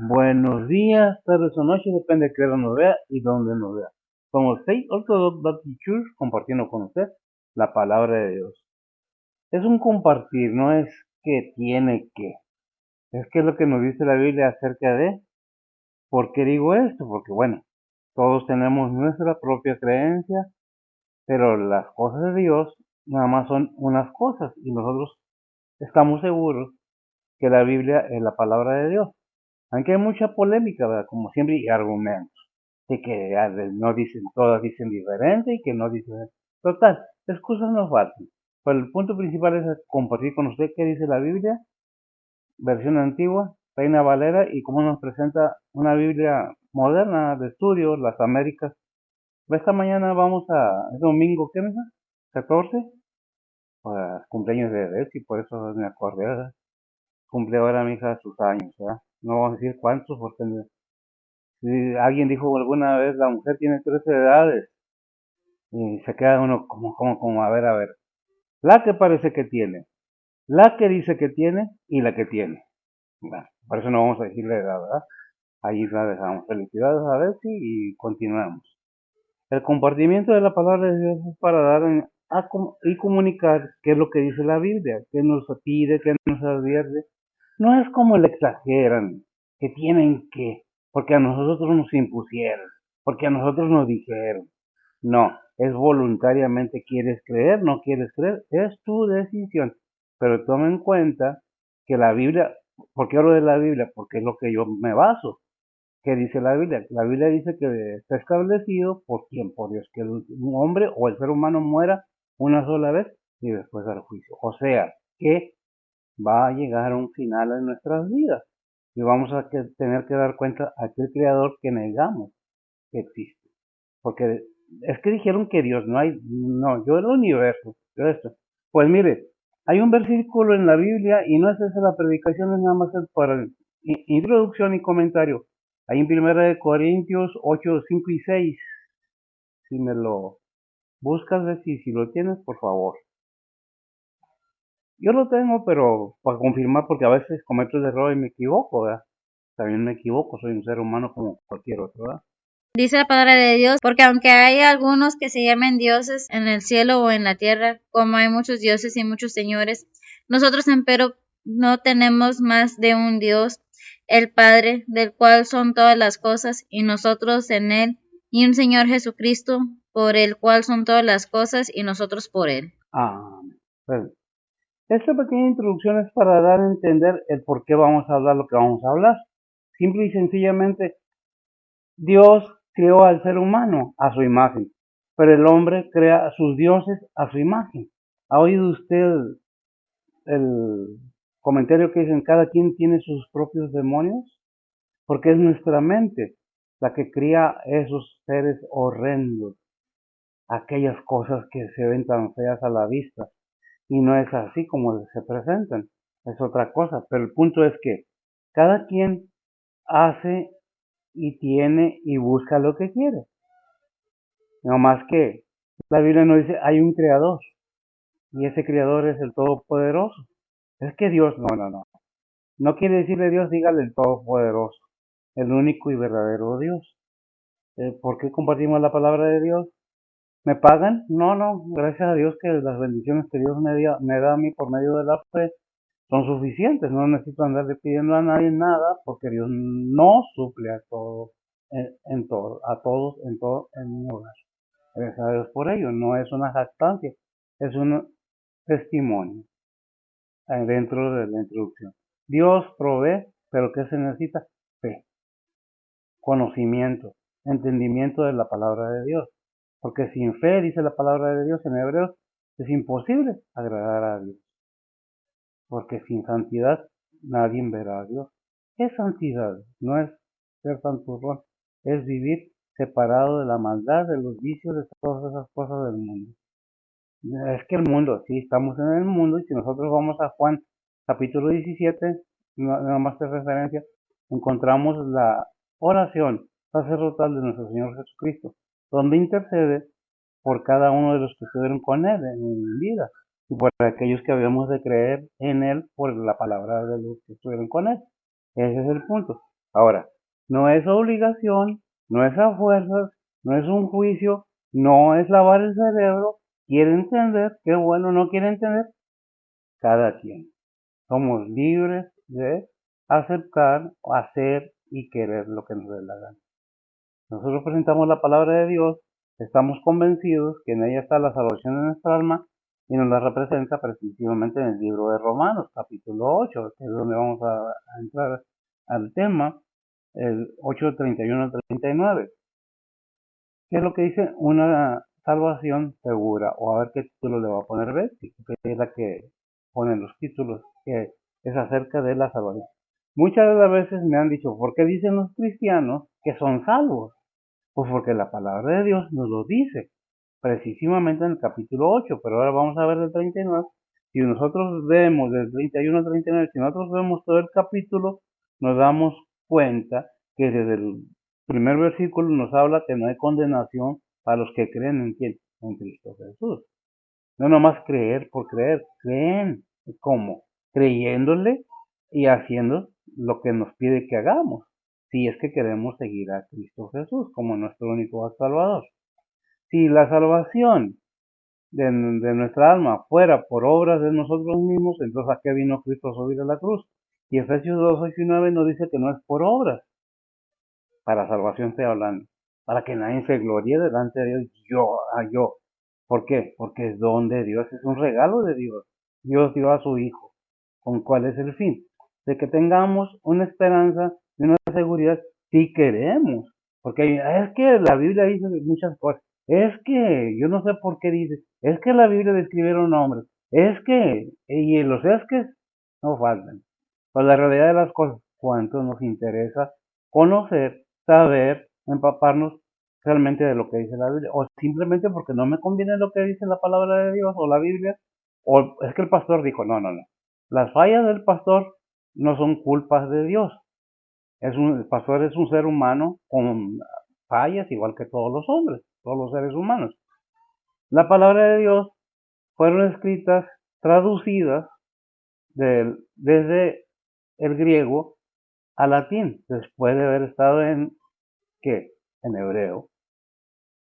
Buenos días, tardes o noches, depende de qué hora nos vea y dónde nos vea. Somos Faith Orthodox Baptist Church compartiendo con usted la palabra de Dios. Es un compartir, no es que tiene que. Es que es lo que nos dice la Biblia acerca de por qué digo esto. Porque bueno, todos tenemos nuestra propia creencia, pero las cosas de Dios nada más son unas cosas y nosotros estamos seguros que la Biblia es la palabra de Dios. Aunque hay mucha polémica, ¿verdad? Como siempre, y argumentos. De que no dicen, todas dicen diferente y que no dicen. Total, excusas no faltan. Pero el punto principal es compartir con usted qué dice la Biblia, versión antigua, Reina Valera, y cómo nos presenta una Biblia moderna de estudio, las Américas. Esta mañana vamos es domingo, ¿qué mes? 14, pues, cumpleaños de Betsy, por eso me acordé, ¿verdad? Cumple ahora mi hija sus años, ¿verdad? No vamos a decir cuántos, porque si alguien dijo alguna vez, la mujer tiene 13 edades, y se queda uno como, a ver, la que parece que tiene, la que dice que tiene y la que tiene. Bueno, por eso no vamos a decirle edad, ¿verdad? Ahí la dejamos. Felicidades a Betsy y continuamos. El compartimiento de la palabra de Dios es para dar y comunicar qué es lo que dice la Biblia, qué nos pide, qué nos advierte. No es como le exageran, que tienen que, porque a nosotros nos impusieron, porque a nosotros nos dijeron. No, es voluntariamente quieres creer, no quieres creer, es tu decisión. Pero toma en cuenta que la Biblia, ¿por qué hablo de la Biblia? Porque es lo que yo me baso. ¿Qué dice la Biblia? La Biblia dice que está establecido por quién, por Dios, que un hombre o el ser humano muera una sola vez y después al juicio. O sea, que va a llegar un final en nuestras vidas y vamos a tener que dar cuenta a aquel creador que negamos que existe. Porque es que dijeron que Dios no hay, no, yo el universo, yo esto. Pues mire, hay un versículo en la Biblia y no es esa la predicación, es nada más para introducción y comentario. Hay en 1 Corintios 8, 5 y 6. Si me lo buscas, si lo tienes, por favor. Yo lo tengo, pero para confirmar, porque a veces cometo el error y me equivoco, ¿verdad? También me equivoco, soy un ser humano como cualquier otro, ¿verdad? Dice la palabra de Dios, porque aunque hay algunos que se llamen dioses en el cielo o en la tierra, como hay muchos dioses y muchos señores, nosotros empero no tenemos más de un Dios, el Padre, del cual son todas las cosas, y nosotros en él, y un Señor Jesucristo, por el cual son todas las cosas, y nosotros por él. Ah, bueno. Esta pequeña introducción es para dar a entender el por qué vamos a hablar lo que vamos a hablar. Simple y sencillamente, Dios creó al ser humano a su imagen, pero el hombre crea a sus dioses a su imagen. ¿Ha oído usted el comentario que dicen cada quien tiene sus propios demonios? Porque es nuestra mente la que cría esos seres horrendos, aquellas cosas que se ven tan feas a la vista. Y no es así como se presentan, es otra cosa. Pero el punto es que cada quien hace y tiene y busca lo que quiere. No más que la Biblia nos dice hay un creador y ese creador es el Todopoderoso. Es que Dios, no. No quiere decirle Dios, dígale el Todopoderoso, el único y verdadero Dios. ¿Por qué compartimos la palabra de Dios? ¿Me pagan? No, gracias a Dios que las bendiciones que Dios me da a mí por medio de la fe son suficientes. No necesito andarle pidiendo a nadie nada porque Dios no suple a todos, en todo, a todos, en todo, en mi hogar. Gracias a Dios por ello. No es una jactancia, es un testimonio dentro de la introducción. Dios provee, pero ¿qué se necesita? Fe, conocimiento, entendimiento de la palabra de Dios. Porque sin fe, dice la palabra de Dios en Hebreos, es imposible agradar a Dios. Porque sin santidad nadie verá a Dios. ¿Qué es santidad? No es ser santurrón, es vivir separado de la maldad, de los vicios, de todas esas cosas del mundo. Es que el mundo, sí, estamos en el mundo, y si nosotros vamos a Juan capítulo 17, nada más de referencia, encontramos la oración sacerdotal de nuestro Señor Jesucristo, donde intercede por cada uno de los que estuvieron con Él en vida, y por aquellos que habíamos de creer en Él por la palabra de los que estuvieron con Él. Ese es el punto. Ahora, no es obligación, no es a fuerzas, no es un juicio, no es lavar el cerebro. Quiere entender, qué bueno, no quiere entender, cada quien. Somos libres de aceptar, hacer y querer lo que nos dé la gana. Nosotros presentamos la palabra de Dios, estamos convencidos que en ella está la salvación de nuestra alma y nos la representa precisamente en el libro de Romanos, capítulo 8, que es donde vamos a entrar al tema, el 8:31 al 39. ¿Qué es lo que dice? Una salvación segura, o a ver qué título le va a poner Betsy, que es la que pone los títulos, que es acerca de la salvación. Muchas de las veces me han dicho, ¿por qué dicen los cristianos que son salvos? Pues porque la palabra de Dios nos lo dice, precisamente en el capítulo 8, pero ahora vamos a ver el 39. Si nosotros vemos del 31 al 39, si nosotros vemos todo el capítulo, nos damos cuenta que desde el primer versículo nos habla que no hay condenación para los que creen en quién, en Cristo Jesús. No nomás creer por creer, creen. ¿Cómo? Creyéndole y haciendo lo que nos pide que hagamos, si es que queremos seguir a Cristo Jesús como nuestro único Salvador. Si la salvación de nuestra alma fuera por obras de nosotros mismos, entonces ¿a qué vino Cristo a subir a la cruz? Y Efesios 2:8 y 9 nos dice que no es por obras, para salvación estoy hablando, para que nadie se gloríe delante de Dios, yo. ¿Por qué? Porque es don de Dios, es un regalo de Dios. Dios dio a su Hijo. ¿Con cuál es el fin? De que tengamos una esperanza y una seguridad si queremos. Porque es que la Biblia dice muchas cosas. Es que, yo no sé por qué dice, es que la Biblia describieron hombres. Es que, y los es que no faltan. Pues la realidad de las cosas, ¿cuánto nos interesa conocer, saber, empaparnos realmente de lo que dice la Biblia? O simplemente porque no me conviene lo que dice la palabra de Dios o la Biblia, o es que el pastor dijo, no. Las fallas del pastor no son culpas de Dios. El pastor es un ser humano con fallas igual que todos los hombres, todos los seres humanos. La palabra de Dios fueron escritas, traducidas desde el griego al latín, después de haber estado ¿qué? En hebreo.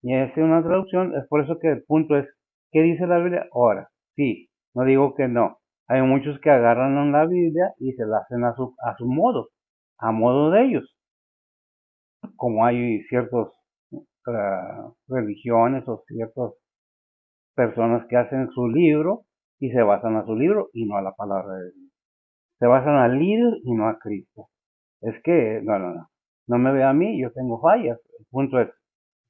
Y es una traducción, es por eso que el punto es, ¿qué dice la Biblia? Ahora, sí, no digo que no. Hay muchos que agarran la Biblia y se la hacen a su modo, a modo de ellos. Como hay ciertas religiones o ciertas personas que hacen su libro y se basan a su libro y no a la palabra de Dios. Se basan al líder y no a Cristo. Es que, no me ve a mí, yo tengo fallas. El punto es,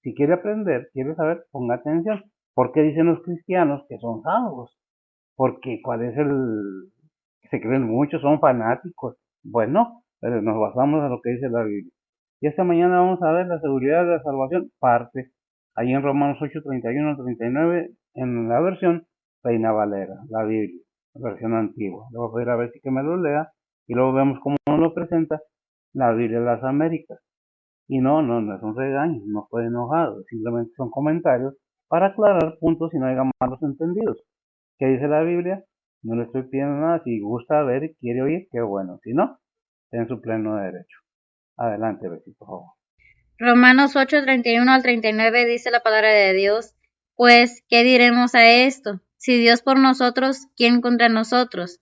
si quiere aprender, quiere saber, ponga atención. ¿Por qué dicen los cristianos que son salvos? Porque ¿cuál es se creen muchos, son fanáticos? Bueno, pero nos basamos en lo que dice la Biblia. Y esta mañana vamos a ver la seguridad de la salvación, parte, ahí en Romanos 8:31 al 39, en la versión Reina Valera, la Biblia, la versión antigua. Le voy a pedir a ver si que me lo lea, y luego vemos cómo nos lo presenta la Biblia de las Américas. Y no es un regaño, no estoy enojado, simplemente son comentarios para aclarar puntos y no haya malos entendidos. ¿Qué dice la Biblia? No le estoy pidiendo nada, si gusta ver y quiere oír, qué bueno, si no, está en su pleno derecho. Adelante, Bessie, por favor. Romanos 8:31 al 39 dice la palabra de Dios, pues, ¿qué diremos a esto? Si Dios por nosotros, ¿quién contra nosotros?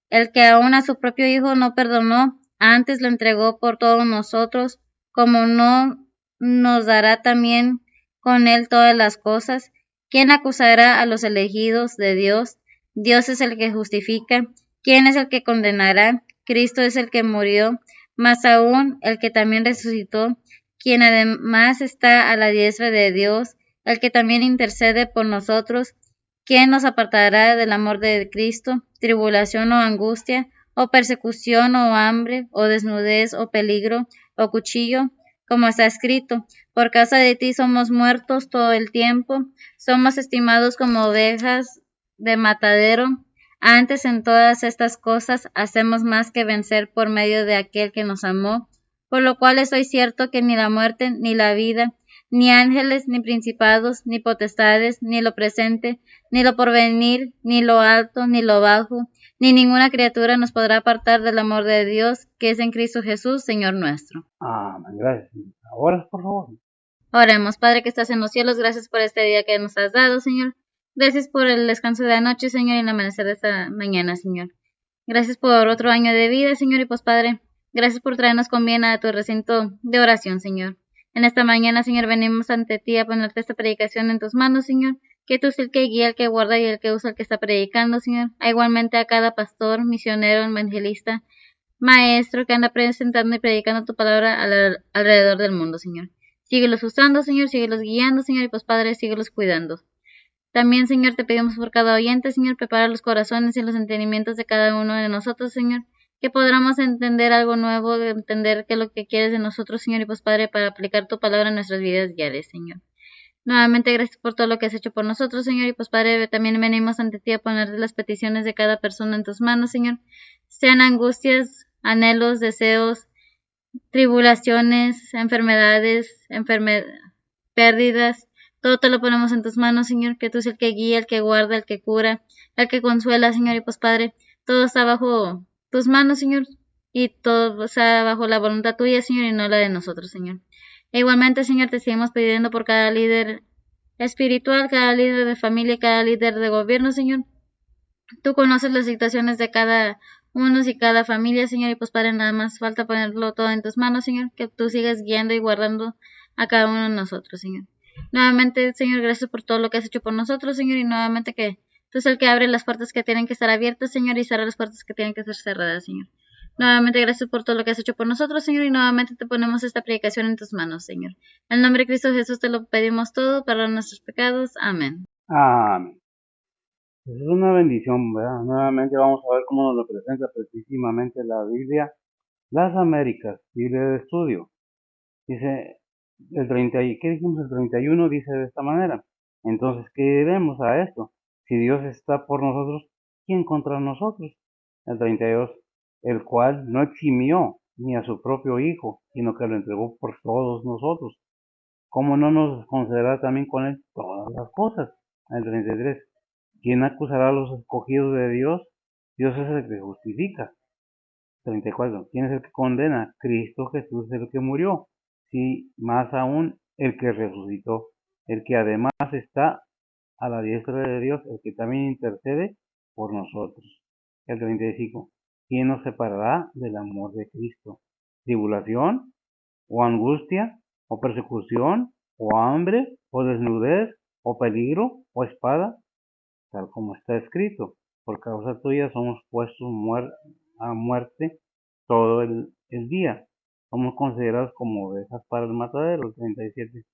El que aun a su propio Hijo no perdonó, antes lo entregó por todos nosotros, como no nos dará también con él todas las cosas. ¿Quién acusará a los elegidos de Dios? Dios es el que justifica. ¿Quién es el que condenará? Cristo es el que murió, más aún el que también resucitó, quien además está a la diestra de Dios, el que también intercede por nosotros. ¿Quién nos apartará del amor de Cristo? ¿Tribulación o angustia, o persecución o hambre, o desnudez o peligro, o cuchillo? Como está escrito, por causa de ti somos muertos todo el tiempo, somos estimados como ovejas de matadero. Antes en todas estas cosas hacemos más que vencer por medio de aquel que nos amó, por lo cual estoy cierto que ni la muerte, ni la vida, ni ángeles, ni principados, ni potestades, ni lo presente, ni lo porvenir, ni lo alto, ni lo bajo, ni ninguna criatura nos podrá apartar del amor de Dios, que es en Cristo Jesús, Señor nuestro. Amén. Gracias. Ahora, por favor. Oremos, Padre que estás en los cielos, gracias por este día que nos has dado, Señor. Gracias por el descanso de la noche, Señor, y el amanecer de esta mañana, Señor. Gracias por otro año de vida, Señor, y pues, Padre, gracias por traernos con bien a tu recinto de oración, Señor. En esta mañana, Señor, venimos ante ti a ponerte esta predicación en tus manos, Señor, que tú es el que guía, el que guarda y el que usa el que está predicando, Señor. Igualmente a cada pastor, misionero, evangelista, maestro que anda presentando y predicando tu palabra alrededor del mundo, Señor. Síguelos usando, Señor, síguelos guiando, Señor, y pues, Padre, síguelos cuidando. También, Señor, te pedimos por cada oyente, Señor, prepara los corazones y los entendimientos de cada uno de nosotros, Señor, que podamos entender algo nuevo, entender qué es lo que quieres de nosotros, Señor, y pues, Padre, para aplicar tu palabra en nuestras vidas diarias, Señor. Nuevamente, gracias por todo lo que has hecho por nosotros, Señor, y pues, Padre, también venimos ante ti a poner las peticiones de cada persona en tus manos, Señor, sean angustias, anhelos, deseos, tribulaciones, enfermedades, pérdidas, todo te lo ponemos en tus manos, Señor, que tú es el que guía, el que guarda, el que cura, el que consuela, Señor, y pues, Padre, todo está bajo tus manos, Señor, y todo está bajo la voluntad tuya, Señor, y no la de nosotros, Señor. E igualmente, Señor, te seguimos pidiendo por cada líder espiritual, cada líder de familia, cada líder de gobierno, Señor. Tú conoces las situaciones de cada uno y cada familia, Señor, y pues, Padre, nada más falta ponerlo todo en tus manos, Señor, que tú sigas guiando y guardando a cada uno de nosotros, Señor. Nuevamente, Señor, gracias por todo lo que has hecho por nosotros, Señor, y nuevamente que tú eres el que abre las puertas que tienen que estar abiertas, Señor, y cierra las puertas que tienen que ser cerradas, Señor. Nuevamente, gracias por todo lo que has hecho por nosotros, Señor, y nuevamente te ponemos esta predicación en tus manos, Señor. En el nombre de Cristo Jesús te lo pedimos todo, perdona nuestros pecados. Amén. Amén. Es una bendición, ¿verdad? Nuevamente vamos a ver cómo nos lo presenta precisamente la Biblia, las Américas, Biblia de estudio. Dice el 30, ¿qué dijimos? El 31 dice de esta manera. Entonces, ¿qué diremos a esto? Si Dios está por nosotros, ¿quién contra nosotros? El 32, el cual no eximió ni a su propio Hijo, sino que lo entregó por todos nosotros. ¿Cómo no nos concederá también con él todas las cosas? El 33, ¿quién acusará a los escogidos de Dios? Dios es el que justifica. 34. ¿Quién es el que condena? Cristo Jesús es el que murió. Sí, más aún el que resucitó, el que además está a la diestra de Dios, el que también intercede por nosotros. El 35. ¿Quién nos separará del amor de Cristo? ¿Tribulación? ¿O angustia? ¿O persecución? ¿O hambre? ¿O desnudez? ¿O peligro? ¿O espada? Tal como está escrito, por causa tuya somos puestos a muerte todo el día. Somos considerados como ovejas para el matadero, 37.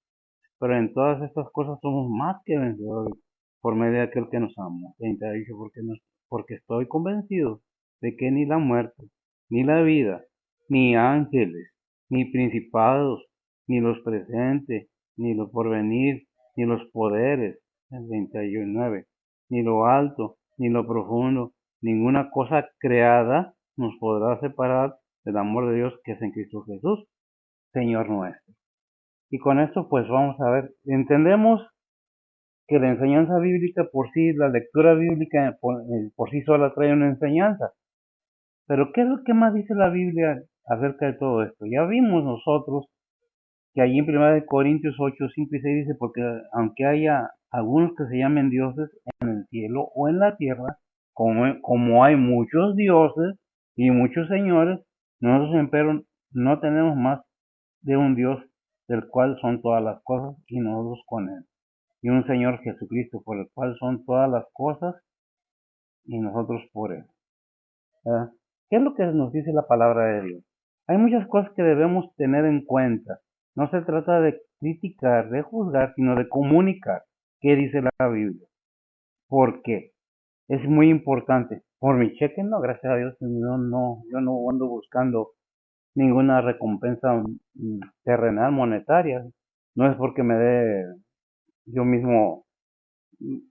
Pero en todas estas cosas somos más que vencedores por medio de aquel que nos amó. 38. Porque estoy convencido de que ni la muerte, ni la vida, ni ángeles, ni principados, ni los presentes, ni lo porvenir, ni los poderes, el 39, ni lo alto, ni lo profundo, ninguna cosa creada nos podrá separar del amor de Dios que es en Cristo Jesús, Señor nuestro. Y con esto pues vamos a ver, entendemos que la enseñanza bíblica por sí, la lectura bíblica por sí sola trae una enseñanza. Pero ¿qué es lo que más dice la Biblia acerca de todo esto? Ya vimos nosotros que allí en 1 Corintios 8, 5 y 6 dice, porque aunque haya algunos que se llamen dioses en el cielo o en la tierra, como hay muchos dioses y muchos señores, nosotros empero no tenemos más de un Dios del cual son todas las cosas y nosotros con él. Y un Señor Jesucristo por el cual son todas las cosas y nosotros por él. ¿Verdad? ¿Qué es lo que nos dice la palabra de Dios? Hay muchas cosas que debemos tener en cuenta. No se trata de criticar, de juzgar, sino de comunicar qué dice la Biblia. ¿Por qué? Es muy importante. Por mi cheque, no, gracias a Dios, yo no ando buscando ninguna recompensa terrenal, monetaria. No es porque me dé yo mismo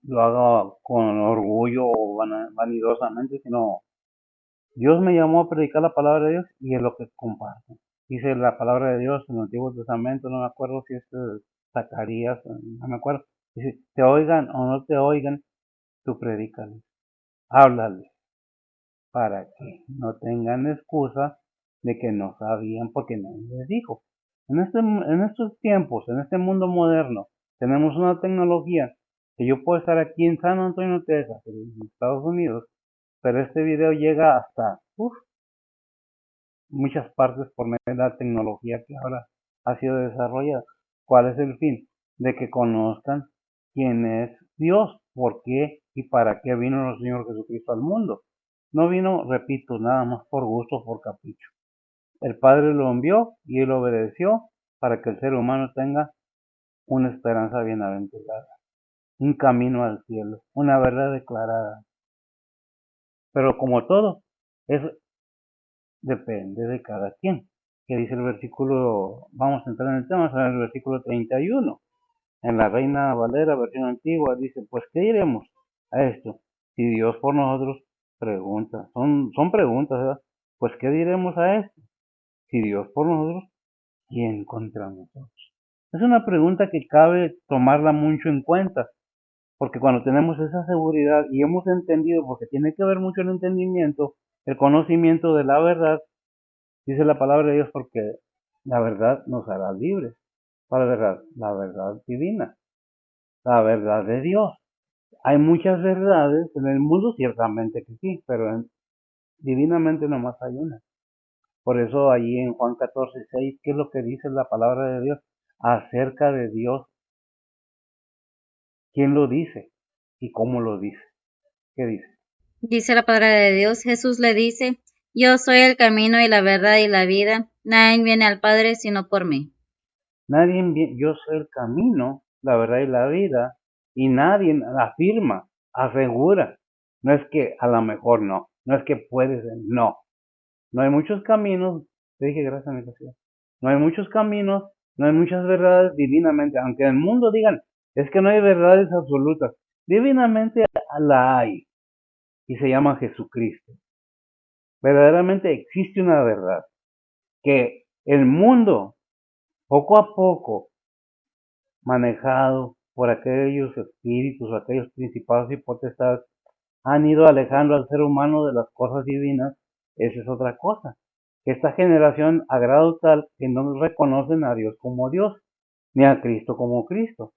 lo haga con orgullo o vanidosamente, sino Dios me llamó a predicar la palabra de Dios y es lo que comparto. Dice la palabra de Dios en el Antiguo Testamento, no me acuerdo si es Zacarías, no me acuerdo, dice, te oigan o no te oigan, tú predícales, háblales, para que no tengan excusa de que no sabían porque nadie les dijo. En estos tiempos, en este mundo moderno, tenemos una tecnología que yo puedo estar aquí en San Antonio, Texas, en Estados Unidos, pero este video llega hasta muchas partes por medio de la tecnología que ahora ha sido desarrollada. ¿Cuál es el fin? De que conozcan quién es Dios, por qué y para qué vino el Señor Jesucristo al mundo. No vino, repito, nada más por gusto, por capricho. El Padre lo envió y él obedeció para que el ser humano tenga una esperanza bienaventurada, un camino al cielo, una verdad declarada. Pero como todo, eso depende de cada quien. Que dice el versículo, vamos a entrar en el tema, en el versículo 31. En la Reina Valera, versión antigua, dice, pues ¿qué diremos a esto? Si Dios por nosotros pregunta, son preguntas, ¿verdad? Pues ¿qué diremos a esto? Si Dios por nosotros, ¿quién contra nosotros? Es una pregunta que cabe tomarla mucho en cuenta, porque cuando tenemos esa seguridad y hemos entendido, porque tiene que ver mucho el entendimiento, el conocimiento de la verdad, dice la palabra de Dios, porque la verdad nos hará libres. La verdad divina, la verdad de Dios. Hay muchas verdades en el mundo, ciertamente que sí, pero divinamente nomás hay una. Por eso allí en Juan 14:6, ¿qué es lo que dice la palabra de Dios acerca de Dios? ¿Quién lo dice y cómo lo dice? ¿Qué dice? Dice la palabra de Dios, Jesús le dice, yo soy el camino y la verdad y la vida, nadie viene al Padre sino por mí. Yo soy el camino, la verdad y la vida, y nadie afirma, asegura. No es que a lo mejor no es que puedes, no. No hay muchos caminos, te dije gracias a mi pasión. No hay muchos caminos, no hay muchas verdades divinamente, aunque en el mundo digan, es que no hay verdades absolutas. Divinamente la hay, y se llama Jesucristo. Verdaderamente existe una verdad, que el mundo, poco a poco, manejado por aquellos espíritus, aquellos principados y potestades, han ido alejando al ser humano de las cosas divinas. Esa es otra cosa. Esta generación ha grado tal que no reconocen a Dios como Dios, ni a Cristo como Cristo.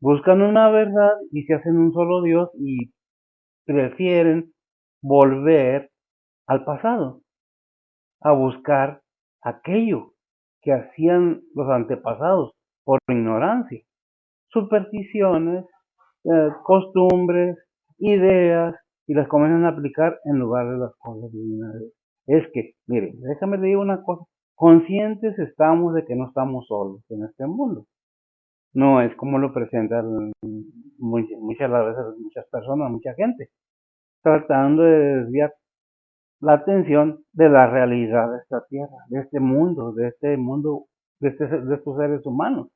Buscan una verdad y se hacen un solo Dios y prefieren volver al pasado, a buscar aquello que hacían los antepasados por ignorancia. Supersticiones, costumbres, ideas, y las comienzan a aplicar en lugar de las cosas divinas. Es que, mire, déjame le digo una cosa, conscientes estamos de que no estamos solos en este mundo. No es como lo presentan muchas veces muchas personas, mucha gente, tratando de desviar la atención de la realidad de esta tierra, de de estos seres humanos.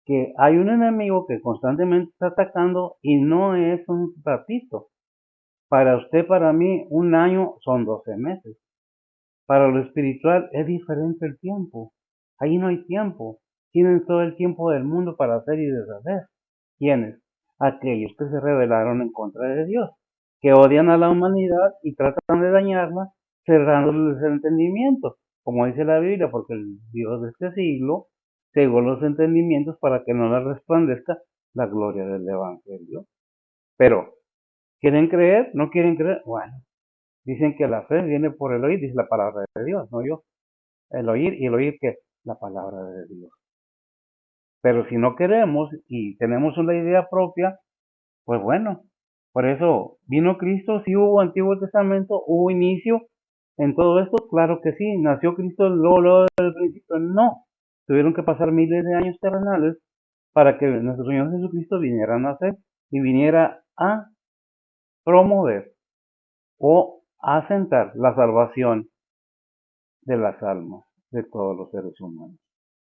Que hay un enemigo que constantemente está atacando y no es un ratito. Para usted, para mí, un año son 12 meses. Para lo espiritual es diferente el tiempo. Ahí no hay tiempo. Tienen todo el tiempo del mundo para hacer y deshacer. ¿Quiénes? Aquellos que se rebelaron en contra de Dios, que odian a la humanidad y tratan de dañarla, cerrándoles el entendimiento, como dice la Biblia, porque el Dios de este siglo cegó los entendimientos para que no les resplandezca la gloria del Evangelio. Pero, ¿quieren creer? ¿No quieren creer? Bueno, dicen que la fe viene por el oír, dice la palabra de Dios, no yo. El oír y el oír que la palabra de Dios. Pero si no queremos y tenemos una idea propia, pues bueno, por eso vino Cristo, sí hubo Antiguo Testamento, hubo inicio en todo esto, claro que sí, nació Cristo luego del principio, no, tuvieron que pasar miles de años terrenales para que nuestro Señor Jesucristo viniera a nacer y viniera a promover o a asentar la salvación de las almas de todos los seres humanos.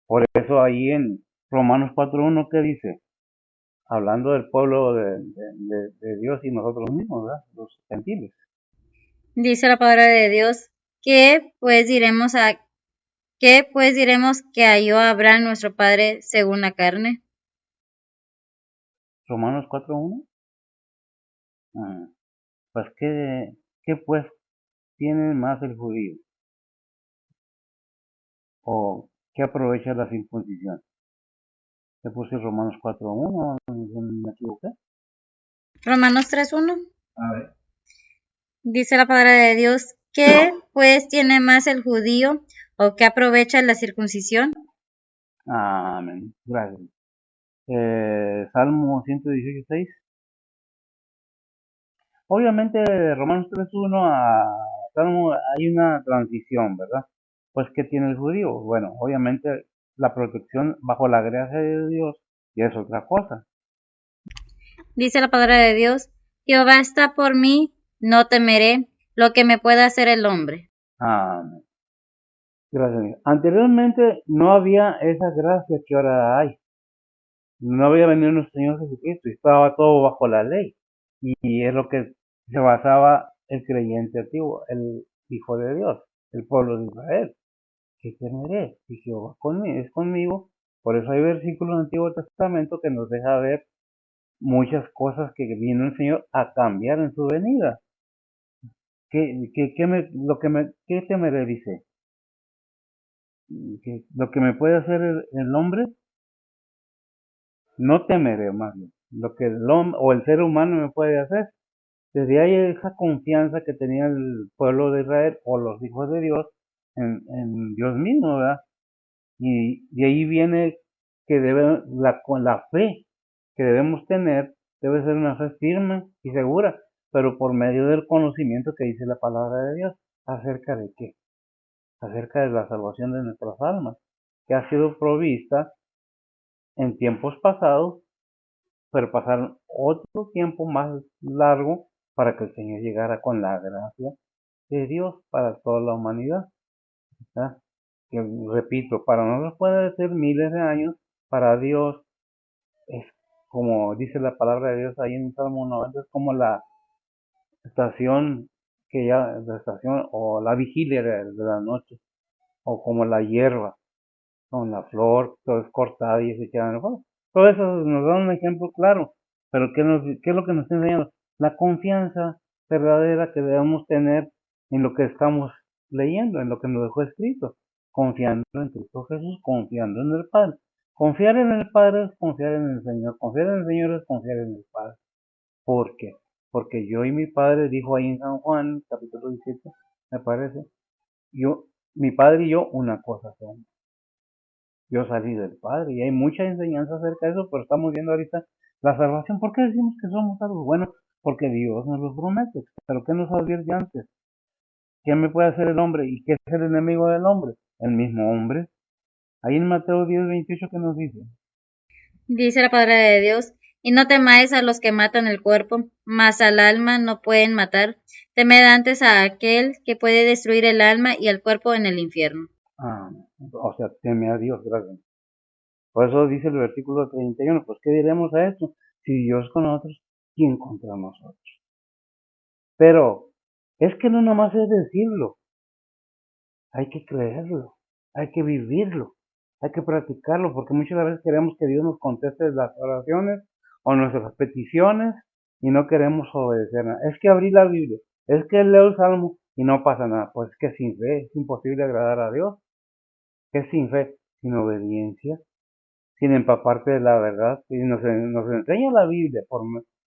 Por eso ahí en Romanos 4:1 que dice, hablando del pueblo de Dios y nosotros mismos, ¿verdad? Los gentiles. Dice la palabra de Dios, ¿qué pues diremos a ¿Qué pues diremos que halló Abraham nuestro padre según la carne? Romanos 4:1. Pues, ¿qué pues tiene más el judío? ¿O qué aprovecha la circuncisión? ¿Le puse Romanos 4:1? ¿Me equivoqué? Romanos 3:1. A ver. Dice la palabra de Dios, ¿qué pues tiene más el judío o qué aprovecha la circuncisión? Amén. Gracias. Salmo 118:6. Obviamente, de Romanos 3:1 a Salmo hay una transición, ¿verdad? Pues, ¿qué tiene el judío? Bueno, obviamente la protección bajo la gracia de Dios y es otra cosa. Dice la palabra de Dios, Jehová está por mí, no temeré lo que me pueda hacer el hombre. Amén. Gracias. Anteriormente no había esa gracia que ahora hay. No había venido nuestro Señor Jesucristo y estaba todo bajo la ley. Y es lo que se basaba el creyente antiguo, el Hijo de Dios, el pueblo de Israel. ¿Qué temeré? Si Jehová es conmigo. Por eso hay versículos del Antiguo Testamento que nos deja ver muchas cosas que vino el Señor a cambiar en su venida. ¿Qué temeré? Dice. Lo que me puede hacer el hombre, no temeré más bien. Lo que el hombre o el ser humano me puede hacer. Desde ahí esa confianza que tenía el pueblo de Israel o los hijos de Dios en Dios mismo, ¿verdad? Y de ahí viene que con la fe que debemos tener, debe ser una fe firme y segura, pero por medio del conocimiento que dice la palabra de Dios. ¿Acerca de qué? Acerca de la salvación de nuestras almas, que ha sido provista en tiempos pasados, pero pasaron otro tiempo más largo para que el Señor llegara con la gracia de Dios para toda la humanidad. ¿Verdad? Que repito, para nosotros puede ser miles de años, para Dios es como dice la palabra de Dios ahí en Salmo 90, es como la estación la estación o la vigilia de la noche, o como la hierba, con la flor, todo es cortada y se queda en el fuego. Todo eso nos da un ejemplo claro, pero ¿qué es lo que nos está enseñando? La confianza verdadera que debemos tener en lo que estamos leyendo, en lo que nos dejó escrito, confiando en Cristo Jesús, confiando en el Padre. Confiar en el Padre es confiar en el Señor, confiar en el Señor es confiar en el Padre. ¿Por qué? Porque yo y mi Padre, dijo ahí en San Juan, capítulo 17, me parece, mi Padre y yo una cosa somos. Yo salí del Padre y hay mucha enseñanza acerca de eso, pero estamos viendo ahorita la salvación. ¿Por qué decimos que somos salvos? Bueno, porque Dios nos lo promete. ¿Pero qué nos advierte antes? ¿Quién me puede hacer el hombre? ¿Y qué es el enemigo del hombre? El mismo hombre. Ahí en Mateo 10:28, ¿qué nos dice? Dice la palabra de Dios, y no temáis a los que matan el cuerpo, mas al alma no pueden matar. Temed antes a aquel que puede destruir el alma y el cuerpo en el infierno. O sea, teme a Dios, gracias. Por eso dice el versículo 31, pues ¿qué diremos a esto? Si Dios con nosotros, ¿quién contra nosotros? Pero es que no nomás es decirlo, hay que creerlo, hay que vivirlo, hay que practicarlo, porque muchas veces queremos que Dios nos conteste las oraciones o nuestras peticiones y no queremos obedecer nada. Es que abrí la Biblia, es que leo el Salmo y no pasa nada. Pues es que sin fe es imposible agradar a Dios. ¿Qué sin fe? Sin obediencia, sin empaparte de la verdad. Y nos enseña la Biblia,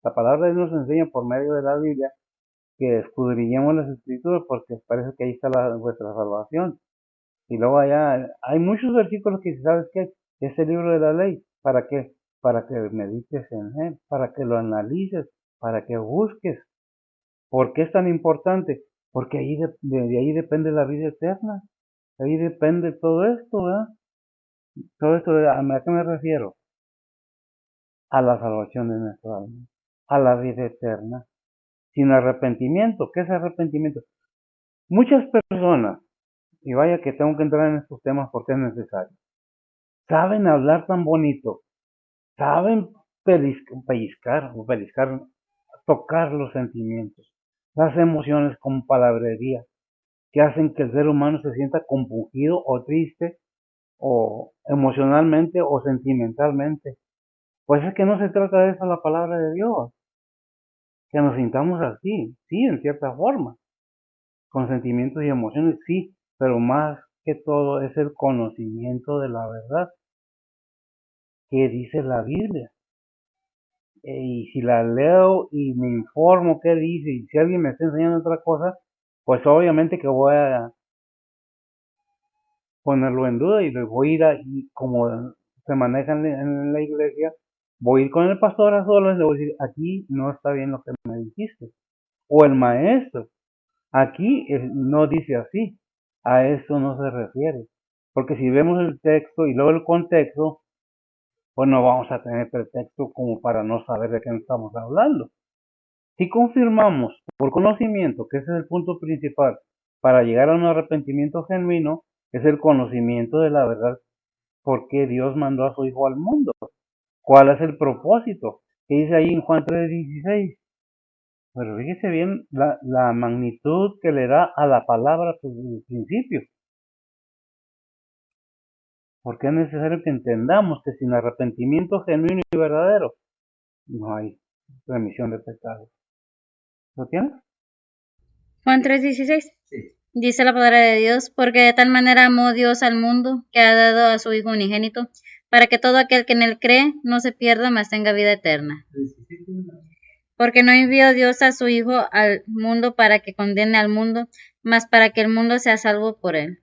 la palabra de Dios nos enseña por medio de la Biblia que escudriñemos las escrituras porque parece que ahí está vuestra salvación. Y luego allá hay muchos versículos que ¿sabes qué? Este libro de la ley, ¿para qué? Para que medites en él, para que lo analices, para que busques. ¿Por qué es tan importante? Porque de ahí depende la vida eterna. De ahí depende todo esto, ¿verdad? Todo esto, ¿a qué me refiero? A la salvación de nuestra alma, a la vida eterna, sin arrepentimiento. ¿Qué es arrepentimiento? Muchas personas, y vaya que tengo que entrar en estos temas porque es necesario, saben hablar tan bonito, saben pellizcar, tocar los sentimientos, las emociones con palabrería. que hacen que el ser humano se sienta compungido o triste o emocionalmente o sentimentalmente. Pues es que no se trata de eso la palabra de Dios, que nos sintamos así, sí, en cierta forma, con sentimientos y emociones, sí, pero más que todo es el conocimiento de la verdad que dice la Biblia. Y si la leo y me informo qué dice, y si alguien me está enseñando otra cosa, pues obviamente que voy a ponerlo en duda y le voy a ir y como se maneja en la iglesia, voy a ir con el pastor a solas y le voy a decir, aquí no está bien lo que me dijiste. O el maestro, aquí no dice así, a esto no se refiere. Porque si vemos el texto y luego el contexto, pues no vamos a tener pretexto como para no saber de qué estamos hablando. Si confirmamos por conocimiento, que ese es el punto principal para llegar a un arrepentimiento genuino, es el conocimiento de la verdad, por qué Dios mandó a su Hijo al mundo, cuál es el propósito, que dice ahí en Juan 3:16. Pero fíjese bien la magnitud que le da a la palabra desde el principio, porque es necesario que entendamos que sin arrepentimiento genuino y verdadero no hay remisión de pecados. ¿Lo tienes? Juan 3:16. Dice la palabra de Dios, porque de tal manera amó Dios al mundo, que ha dado a su Hijo unigénito, para que todo aquel que en él cree no se pierda, mas tenga vida eterna. Porque no envió Dios a su Hijo al mundo para que condene al mundo, mas para que el mundo sea salvo por él.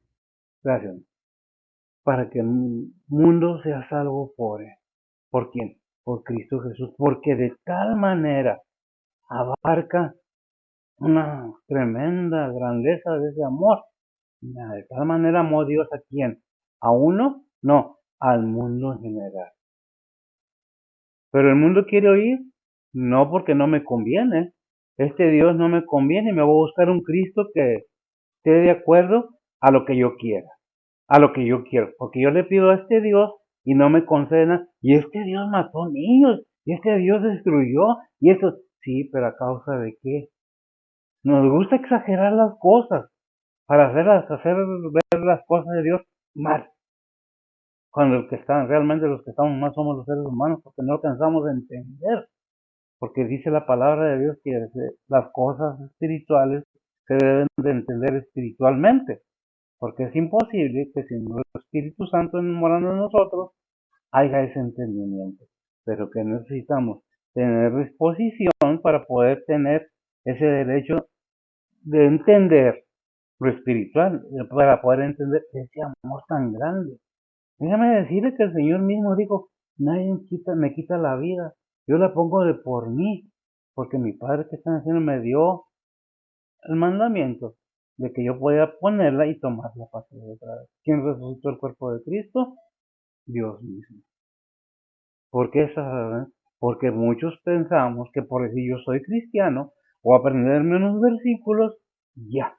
Gracias. Para que el mundo sea salvo por él. ¿Por quién? Por Cristo Jesús. Porque de tal manera abarca una tremenda grandeza de ese amor. De tal manera amó Dios a quién. ¿A uno? No, al mundo en general. Pero el mundo quiere oír, no porque no me conviene. Este Dios no me conviene, me voy a buscar un Cristo que esté de acuerdo a lo que yo quiera, a lo que yo quiero. Porque yo le pido a este Dios y no me conceda, y este Dios mató niños, y este Dios destruyó, y eso, sí, pero ¿a causa de qué? Nos gusta exagerar las cosas para hacer ver las cosas de Dios mal. Cuando realmente los que estamos mal somos los seres humanos, porque no alcanzamos a entender. Porque dice la palabra de Dios que las cosas espirituales se deben de entender espiritualmente. Porque es imposible que sin el Espíritu Santo morando en nosotros haya ese entendimiento. Pero que necesitamos tener disposición para poder tener ese derecho de entender lo espiritual, para poder entender ese amor tan grande. Déjame decirle que el Señor mismo dijo, nadie me quita la vida, yo la pongo de por mí, porque mi Padre que está en el cielo me dio el mandamiento de que yo podía ponerla y tomarla para otra vez. ¿Quién resucitó el cuerpo de Cristo? Dios mismo. ¿Por qué esa razón? Porque muchos pensamos que por decir yo soy cristiano o aprenderme unos versículos, ya.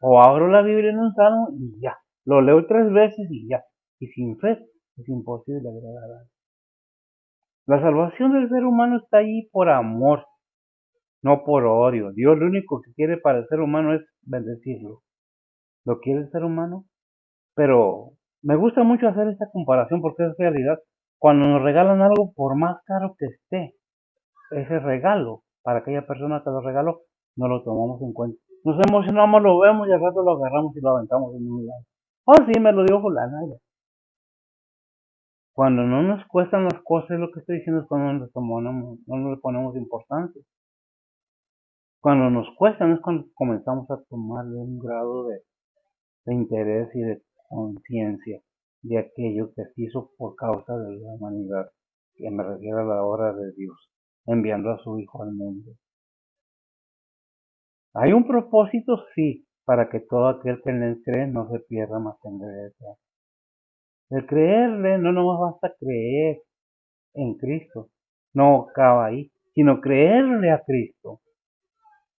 O abro la Biblia en un salmo y ya. Lo leo 3 veces y ya. Y sin fe es imposible agradar a Dios. La salvación del ser humano está ahí por amor, no por odio. Dios lo único que quiere para el ser humano es bendecirlo. ¿Lo quiere el ser humano? Pero me gusta mucho hacer esta comparación porque es realidad. Cuando nos regalan algo, por más caro que esté, ese regalo, para aquella persona que lo regaló, no lo tomamos en cuenta. Nos emocionamos, lo vemos y al rato lo agarramos y lo aventamos en un lado. Oh, sí, me lo dio fulana. Cuando no nos cuestan las cosas, lo que estoy diciendo es cuando no le ponemos importancia. Cuando nos cuestan es cuando comenzamos a tomarle un grado de interés y de conciencia de aquello que se hizo por causa de la humanidad, que me refiero a la obra de Dios, enviando a su Hijo al mundo. Hay un propósito, sí, para que todo aquel que en él cree no se pierda, más tenga vida eterna. El creerle no nos basta creer en Cristo, no acaba ahí, sino creerle a Cristo,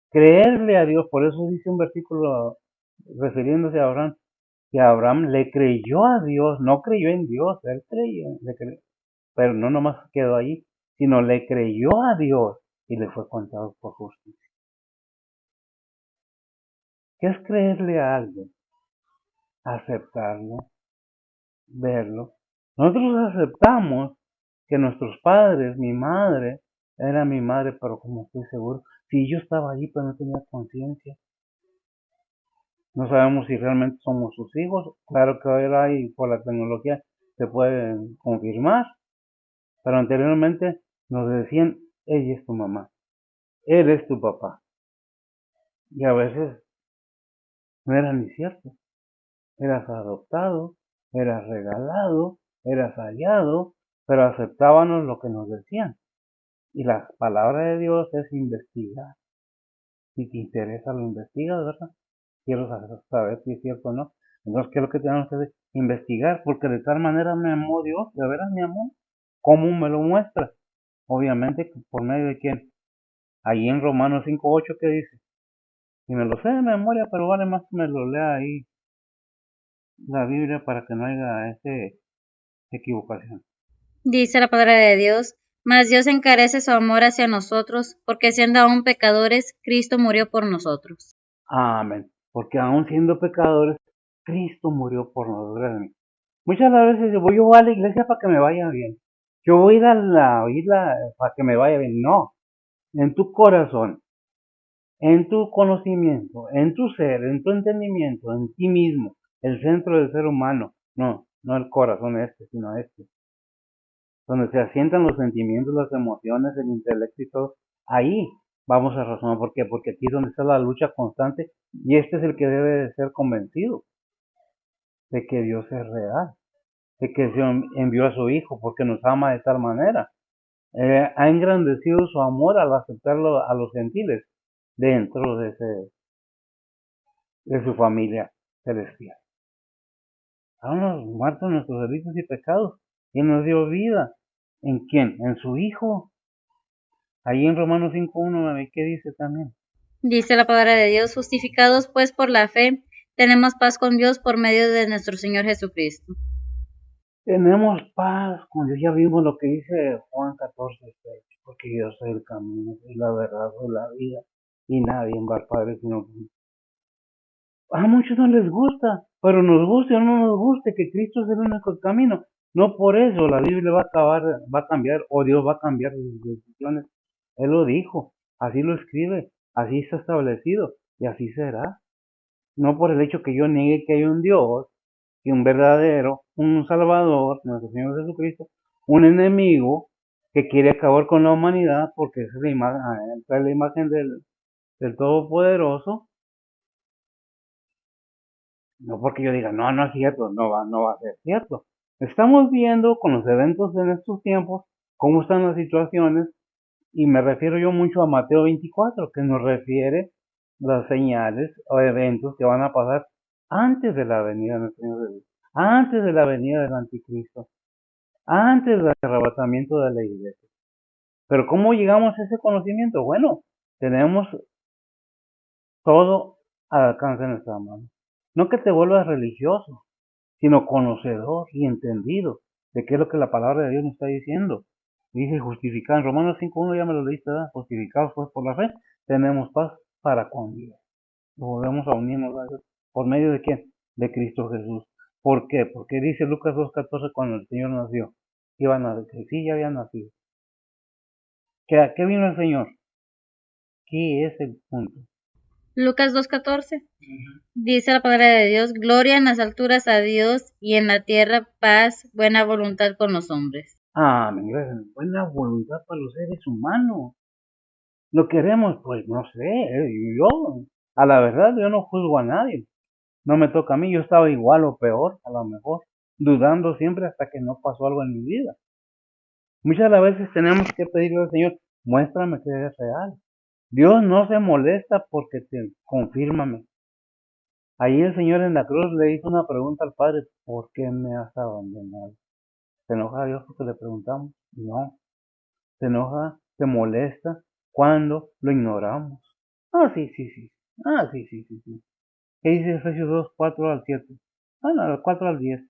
creerle a Dios. Por eso dice un versículo refiriéndose a Abraham, que Abraham le creyó a Dios, no creyó en Dios, él creyó, pero no nomás quedó ahí, sino le creyó a Dios y le fue contado por justicia. ¿Qué es creerle a alguien? Aceptarlo, verlo. Nosotros aceptamos que nuestros padres, mi madre, era mi madre, pero como estoy seguro, si yo estaba allí, pero no tenía conciencia. No sabemos si realmente somos sus hijos. Claro que ahora hay, por la tecnología, se pueden confirmar, pero anteriormente nos decían, ella es tu mamá, él es tu papá. Y a veces no era ni cierto. Eras adoptado, eras regalado, eras hallado, pero aceptábamos lo que nos decían. Y la palabra de Dios es investigar. Si te interesa, lo investigas, ¿verdad? Quiero saber si es cierto o no. Entonces, ¿qué es lo que tenemos que hacer? Investigar, porque de tal manera me amó Dios, de veras me amó. ¿Cómo me lo muestra? Obviamente, ¿por medio de quién? Ahí en Romanos 5:8, ¿qué dice? Y me lo sé de memoria, pero vale más que me lo lea ahí la Biblia para que no haya equivocación. Dice la palabra de Dios, mas Dios encarece su amor hacia nosotros, porque siendo aún pecadores, Cristo murió por nosotros. Amén. Porque aún siendo pecadores, Cristo murió por nosotros. Muchas veces yo voy a la iglesia para que me vaya bien. Yo voy a ir para que me vaya bien. No, en tu corazón, en tu conocimiento, en tu ser, en tu entendimiento, en ti mismo, el centro del ser humano. No, no el corazón sino este. Donde se asientan los sentimientos, las emociones, el intelecto y todo. Ahí vamos a razonar. ¿Por qué? Porque aquí es donde está la lucha constante y este es el que debe de ser convencido de que Dios es real, de que Dios envió a su Hijo porque nos ama de tal manera. Ha engrandecido su amor al aceptarlo a los gentiles dentro de su familia celestial. Estábamos muertos en nuestros delitos y pecados y nos dio vida. ¿En quién? En su Hijo. Ahí en Romanos 5:1, ¿qué dice también? Dice la palabra de Dios, justificados pues por la fe, tenemos paz con Dios por medio de nuestro Señor Jesucristo. Tenemos paz con Dios. Ya vimos lo que dice Juan 14:6, porque yo soy el camino, soy la verdad, soy la vida, y nadie va al Padre sino por mí. A muchos no les gusta, pero nos guste o no nos guste que Cristo es el único camino. No por eso la Biblia va a cambiar o Dios va a cambiar sus decisiones. Él lo dijo, así lo escribe, así está establecido y así será. No por el hecho que yo niegue que hay un Dios, que un verdadero, un Salvador, nuestro Señor Jesucristo, un enemigo que quiere acabar con la humanidad porque es la imagen del Todopoderoso. No porque yo diga, no, no es cierto, no va a ser cierto. Estamos viendo con los eventos en estos tiempos cómo están las situaciones y me refiero yo mucho a Mateo 24, que nos refiere las señales o eventos que van a pasar antes de la venida de nuestro Señor Jesús, antes de la venida del anticristo, antes del arrebatamiento de la iglesia. Pero ¿cómo llegamos a ese conocimiento? Bueno, tenemos todo al alcance de nuestra mano. No que te vuelvas religioso, sino conocedor y entendido de qué es lo que la palabra de Dios nos está diciendo. Dice justificar, en Romanos 5:1 ya me lo leíste, ¿verdad? Justificados pues por la fe, tenemos paz para con Dios. Volvemos a unirnos a Dios. ¿Por medio de quién? De Cristo Jesús. ¿Por qué? Porque dice Lucas 2:14 cuando el Señor nació. Iban a decir, sí, ya había nacido. ¿A qué vino el Señor? ¿Qué es el punto? Lucas 2:14. Dice la palabra de Dios, gloria en las alturas a Dios y en la tierra paz, buena voluntad con los hombres. Amén. Buena voluntad para los seres humanos. Lo queremos, pues no sé, yo, a la verdad, yo no juzgo a nadie. No me toca a mí, yo estaba igual o peor, a lo mejor, dudando siempre hasta que no pasó algo en mi vida. Muchas de las veces tenemos que pedirle al Señor, muéstrame que eres real. Dios no se molesta porque confírmame. Ahí el Señor en la cruz le hizo una pregunta al Padre, ¿por qué me has abandonado? ¿Se enoja Dios porque le preguntamos? No. ¿Se enoja, se molesta cuando lo ignoramos? Ah, sí, sí, sí. Ah, sí, sí, sí, sí. ¿Qué dice Efesios 2:4-7? Bueno, del 4-10.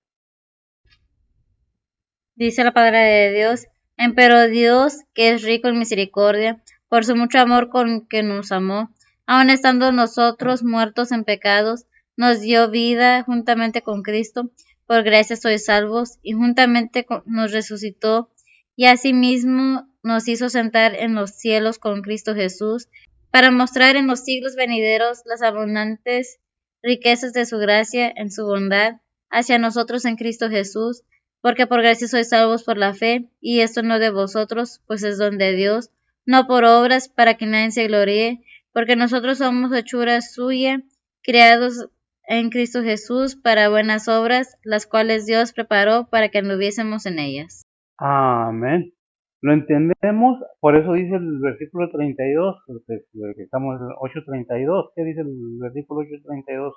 Dice la palabra de Dios, empero Dios, que es rico en misericordia, por su mucho amor con que nos amó, aun estando nosotros muertos en pecados, nos dio vida juntamente con Cristo, por gracia sois salvos, y juntamente nos resucitó, y asimismo nos hizo sentar en los cielos con Cristo Jesús, para mostrar en los siglos venideros las abundantes riquezas de su gracia en su bondad hacia nosotros en Cristo Jesús, porque por gracia sois salvos por la fe, y esto no de vosotros, pues es don de Dios, no por obras, para que nadie se gloríe, porque nosotros somos hechura suya, creados en Cristo Jesús para buenas obras, las cuales Dios preparó para que anduviésemos en ellas. Amén. Lo entendemos, por eso dice el versículo 32, que estamos en 8:32. ¿Qué dice el versículo 8:32?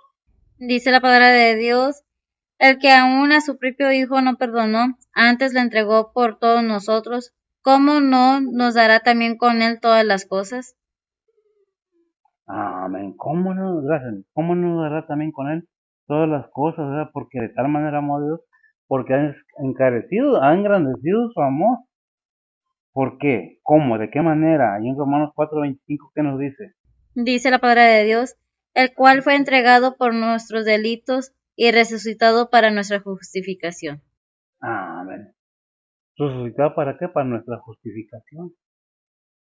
Dice la palabra de Dios, el que aún a su propio Hijo no perdonó, antes le entregó por todos nosotros, ¿cómo no nos dará también con él todas las cosas? Amén. ¿Cómo no? Gracias. ¿Cómo no dará también con él todas las cosas, verdad? Porque de tal manera amó a Dios, porque ha engrandecido su amor. ¿Por qué? ¿Cómo? ¿De qué manera? Y en Romanos 4:25, ¿qué nos dice? Dice la palabra de Dios, el cual fue entregado por nuestros delitos y resucitado para nuestra justificación. Amén. ¿Resucitado para qué? Para nuestra justificación.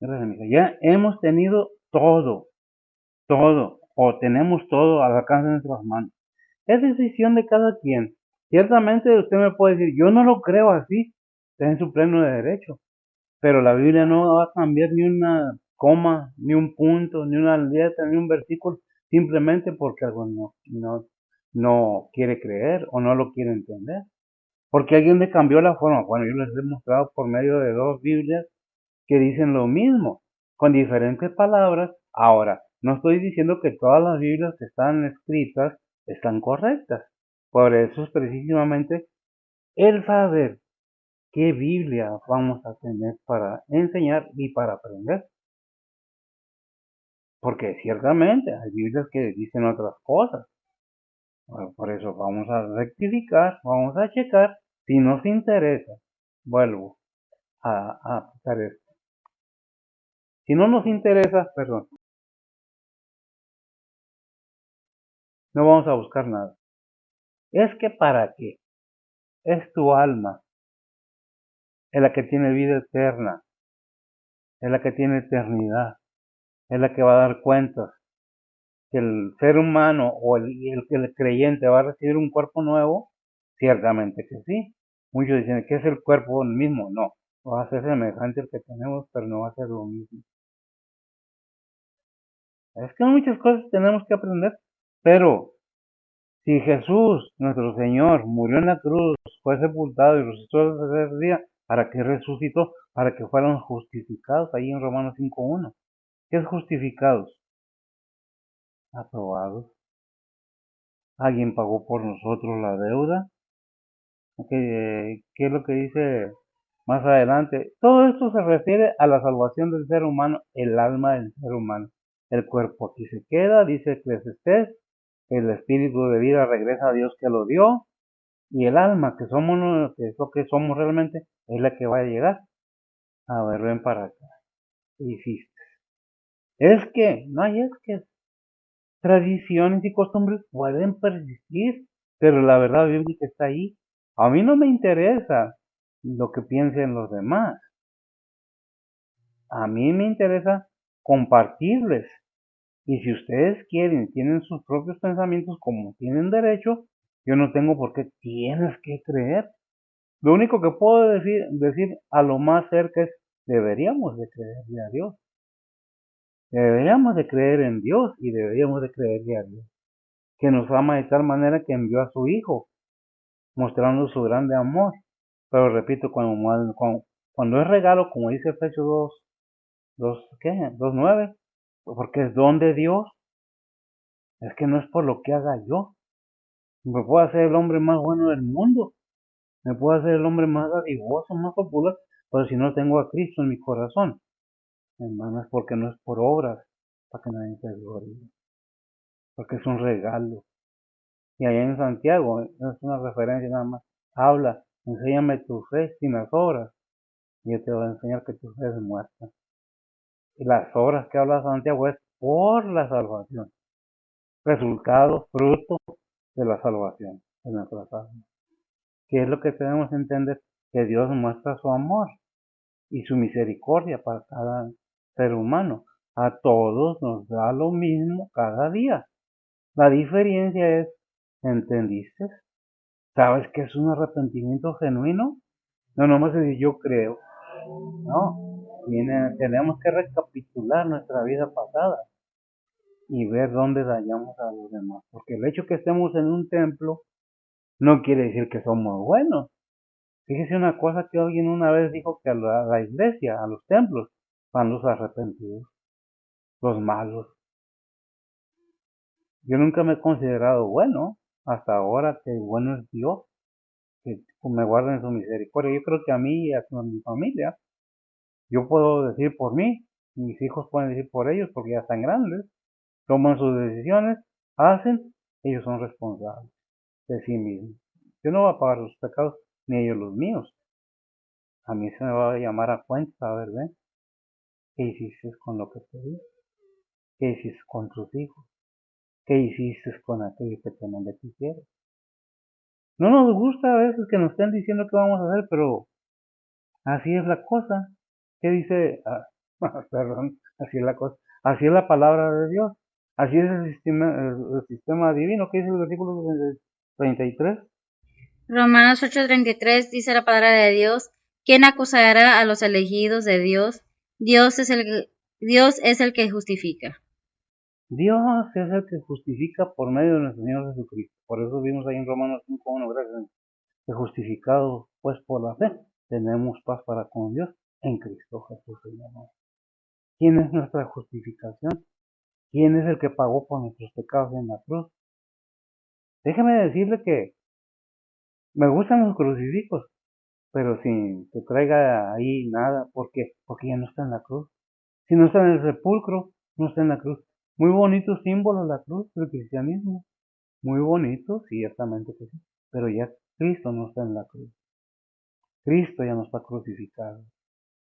Gracias, amiga. Ya hemos tenido todo, o tenemos todo al alcance de nuestras manos. Es decisión de cada quien. Ciertamente usted me puede decir, yo no lo creo así, está en su pleno derecho, pero la Biblia no va a cambiar ni una coma, ni un punto, ni una letra, ni un versículo, simplemente porque algo no quiere creer o no lo quiere entender. Porque alguien le cambió la forma. Bueno, yo les he mostrado por medio de 2 Biblias que dicen lo mismo, con diferentes palabras. Ahora, no estoy diciendo que todas las Biblias que están escritas están correctas. Por eso es precisamente el saber qué Biblia vamos a tener para enseñar y para aprender. Porque ciertamente hay Biblias que dicen otras cosas. Bueno, por eso vamos a rectificar, vamos a checar. Si nos interesa, vuelvo a aplicar esto. Si no nos interesa, perdón, no vamos a buscar nada. Es que para qué. Es tu alma, es la que tiene vida eterna, es la que tiene eternidad, es la que va a dar cuentas. Que el ser humano o el creyente va a recibir un cuerpo nuevo, ciertamente que sí. Muchos dicen que es el cuerpo el mismo, no, va a ser semejante al que tenemos, pero no va a ser lo mismo. Es que muchas cosas tenemos que aprender, pero si Jesús, nuestro Señor, murió en la cruz, fue sepultado y resucitó al tercer día, ¿para qué resucitó? Para que fueran justificados, ahí en Romanos 5:1. ¿Qué es justificados? Aprobados. Alguien pagó por nosotros la deuda. ¿Qué es lo que dice más adelante? Todo esto se refiere a la salvación del ser humano, el alma del ser humano. El cuerpo aquí se queda, dice Eclesiastés, el espíritu de vida regresa a Dios que lo dio, y el alma, que es lo que somos realmente, es la que va a llegar. A ver, ven para acá. ¿Qué hiciste? No hay es que tradiciones y costumbres pueden persistir, pero la verdad bíblica está ahí. A mí no me interesa lo que piensen los demás. A mí me interesa compartirles. Y si ustedes quieren, tienen sus propios pensamientos como tienen derecho, yo no tengo por qué tienes que creer. Lo único que puedo decir a lo más cerca es, deberíamos de creerle a Dios. Deberíamos de creer en Dios y deberíamos de creerle a Dios, que nos ama de tal manera que envió a su Hijo, mostrando su grande amor. Pero repito, cuando es regalo, como dice Efesios 2:9, porque es don de Dios, es que no es por lo que haga yo. Me puedo hacer el hombre más bueno del mundo, me puedo hacer el hombre más dadivoso, más popular, pero si no tengo a Cristo en mi corazón, hermano, es porque no es por obras, para que nadie se glorie, porque es un regalo. Y allá en Santiago, es una referencia nada más, habla, enséñame tu fe sin las obras, y yo te voy a enseñar que tu fe es muerta. Y las obras que habla Santiago es por la salvación. Resultado, fruto de la salvación de nuestras almas. ¿Qué es lo que tenemos que entender? Que Dios muestra su amor y su misericordia para cada ser humano. A todos nos da lo mismo cada día. La diferencia es, ¿entendiste? ¿Sabes qué es un arrepentimiento genuino? No nomás decir yo creo. No, tenemos que recapitular nuestra vida pasada y ver dónde dañamos a los demás. Porque el hecho que estemos en un templo no quiere decir que somos buenos. Fíjese una cosa que alguien una vez dijo, que a la iglesia, a los templos, van los arrepentidos, los malos. Yo nunca me he considerado bueno, hasta ahora que bueno es Dios, que me guarda en su misericordia. Yo creo que a mí y a mi familia, yo puedo decir por mí, mis hijos pueden decir por ellos, porque ya están grandes, toman sus decisiones, hacen, ellos son responsables de sí mismos. Yo no voy a pagar los pecados, ni ellos los míos. A mí se me va a llamar a cuenta, a ver, ¿ven? ¿Qué hiciste con lo que te di? ¿Qué hiciste con tus hijos? ¿Qué hiciste con aquello que te mandé que hicieras? No nos gusta a veces que nos estén diciendo qué vamos a hacer, pero así es la cosa. ¿Qué dice? Perdón, así es la cosa. Así es la palabra de Dios. Así es el sistema divino. ¿Qué dice el versículo 33? Romanos 8:33 dice la palabra de Dios: ¿Quién acusará a los elegidos de Dios? Dios es el que justifica. Dios es el que justifica por medio de nuestro Señor Jesucristo. Por eso vimos ahí en Romanos 5:1, gracias. Que justificados pues por la fe, tenemos paz para con Dios en Cristo Jesús, Señor. ¿Quién es nuestra justificación? ¿Quién es el que pagó por nuestros pecados en la cruz? Déjeme decirle que me gustan los crucifijos, pero sin que traiga ahí nada. ¿Por qué? Porque ya no está en la cruz. Si no está en el sepulcro, no está en la cruz. Muy bonito símbolo la cruz del cristianismo. Muy bonito, ciertamente que sí. Pero ya Cristo no está en la cruz. Cristo ya no está crucificado.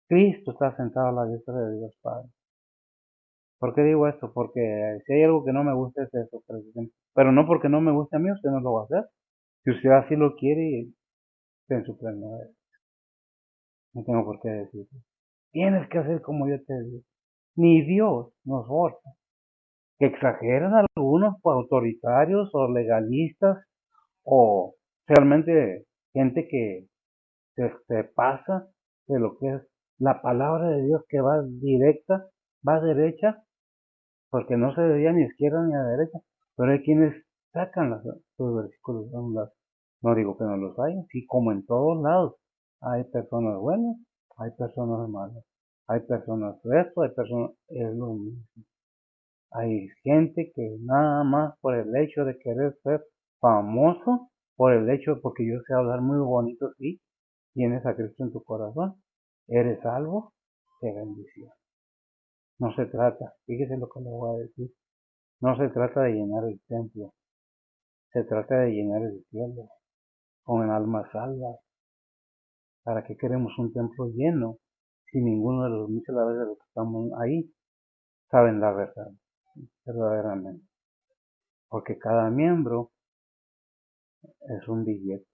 Cristo está sentado a la diestra de Dios Padre. ¿Por qué digo esto? Porque si hay algo que no me gusta es eso, precisamente. Pero no porque no me guste a mí, usted no lo va a hacer. Si usted así lo quiere, está en su pleno derecho. No tengo por qué decirlo. Tienes que hacer como yo te digo. Ni Dios nos forza. Que exageran algunos autoritarios o legalistas o realmente gente que se pasa de lo que es la palabra de Dios, que va directa, va derecha, porque no se debía ni a izquierda ni a derecha, pero hay quienes sacan los versículos a un lado. No digo que no los haya, sí, como en todos lados. Hay personas buenas, hay personas malas, hay personas esto, hay personas, es lo mismo. Hay gente que nada más por el hecho de querer ser famoso, por el hecho, porque yo sé hablar muy bonito, sí, tienes a Cristo en tu corazón, eres salvo, qué bendición. No se trata, fíjese lo que le voy a decir, no se trata de llenar el templo, se trata de llenar el cielo con almas salvas. ¿Para qué queremos un templo lleno si ninguno de los muchas veces de los que estamos ahí saben la verdad, verdaderamente? Porque cada miembro es un billete,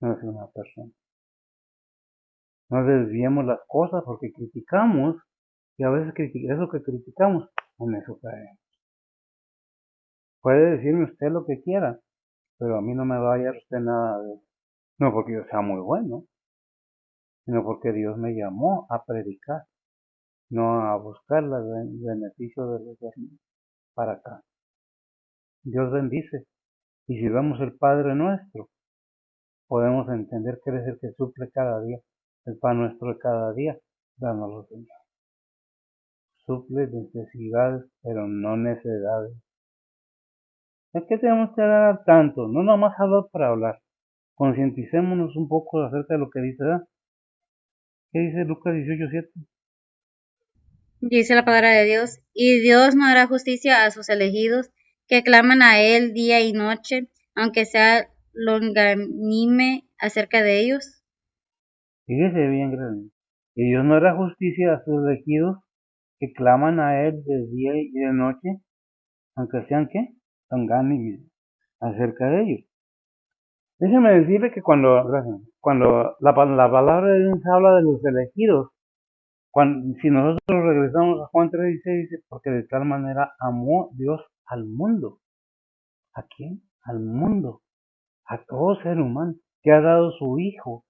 no es una persona. No desviemos las cosas porque criticamos y a veces eso que criticamos, en eso caemos. Puede decirme usted lo que quiera, pero a mí no me va a hallar usted nada de eso. No porque yo sea muy bueno, sino porque Dios me llamó a predicar, no a buscar el beneficio de los demás para acá. Dios bendice. Y si vemos el Padre nuestro, podemos entender que Él es el que suple cada día, el pan nuestro de cada día, dándolo Señor. Suple necesidades, pero no necedades. Es que tenemos que dar tanto, no nomás hablar para hablar. Concienticémonos un poco acerca de lo que dice, ¿verdad? ¿Qué dice Lucas 18:7? Dice la palabra de Dios: y Dios no hará justicia a sus elegidos, que claman a Él día y noche, aunque sea longanime acerca de ellos. Fíjese bien, grande. Y Dios no hará justicia a sus elegidos que claman a Él de día y de noche, aunque sean ¿qué? Ungánimes acerca de ellos. Déjeme decirle que cuando la palabra de Dios habla de los elegidos, si nosotros regresamos a Juan 3:16, dice, porque de tal manera amó Dios al mundo. ¿A quién? Al mundo, a todo ser humano, que ha dado su Hijo.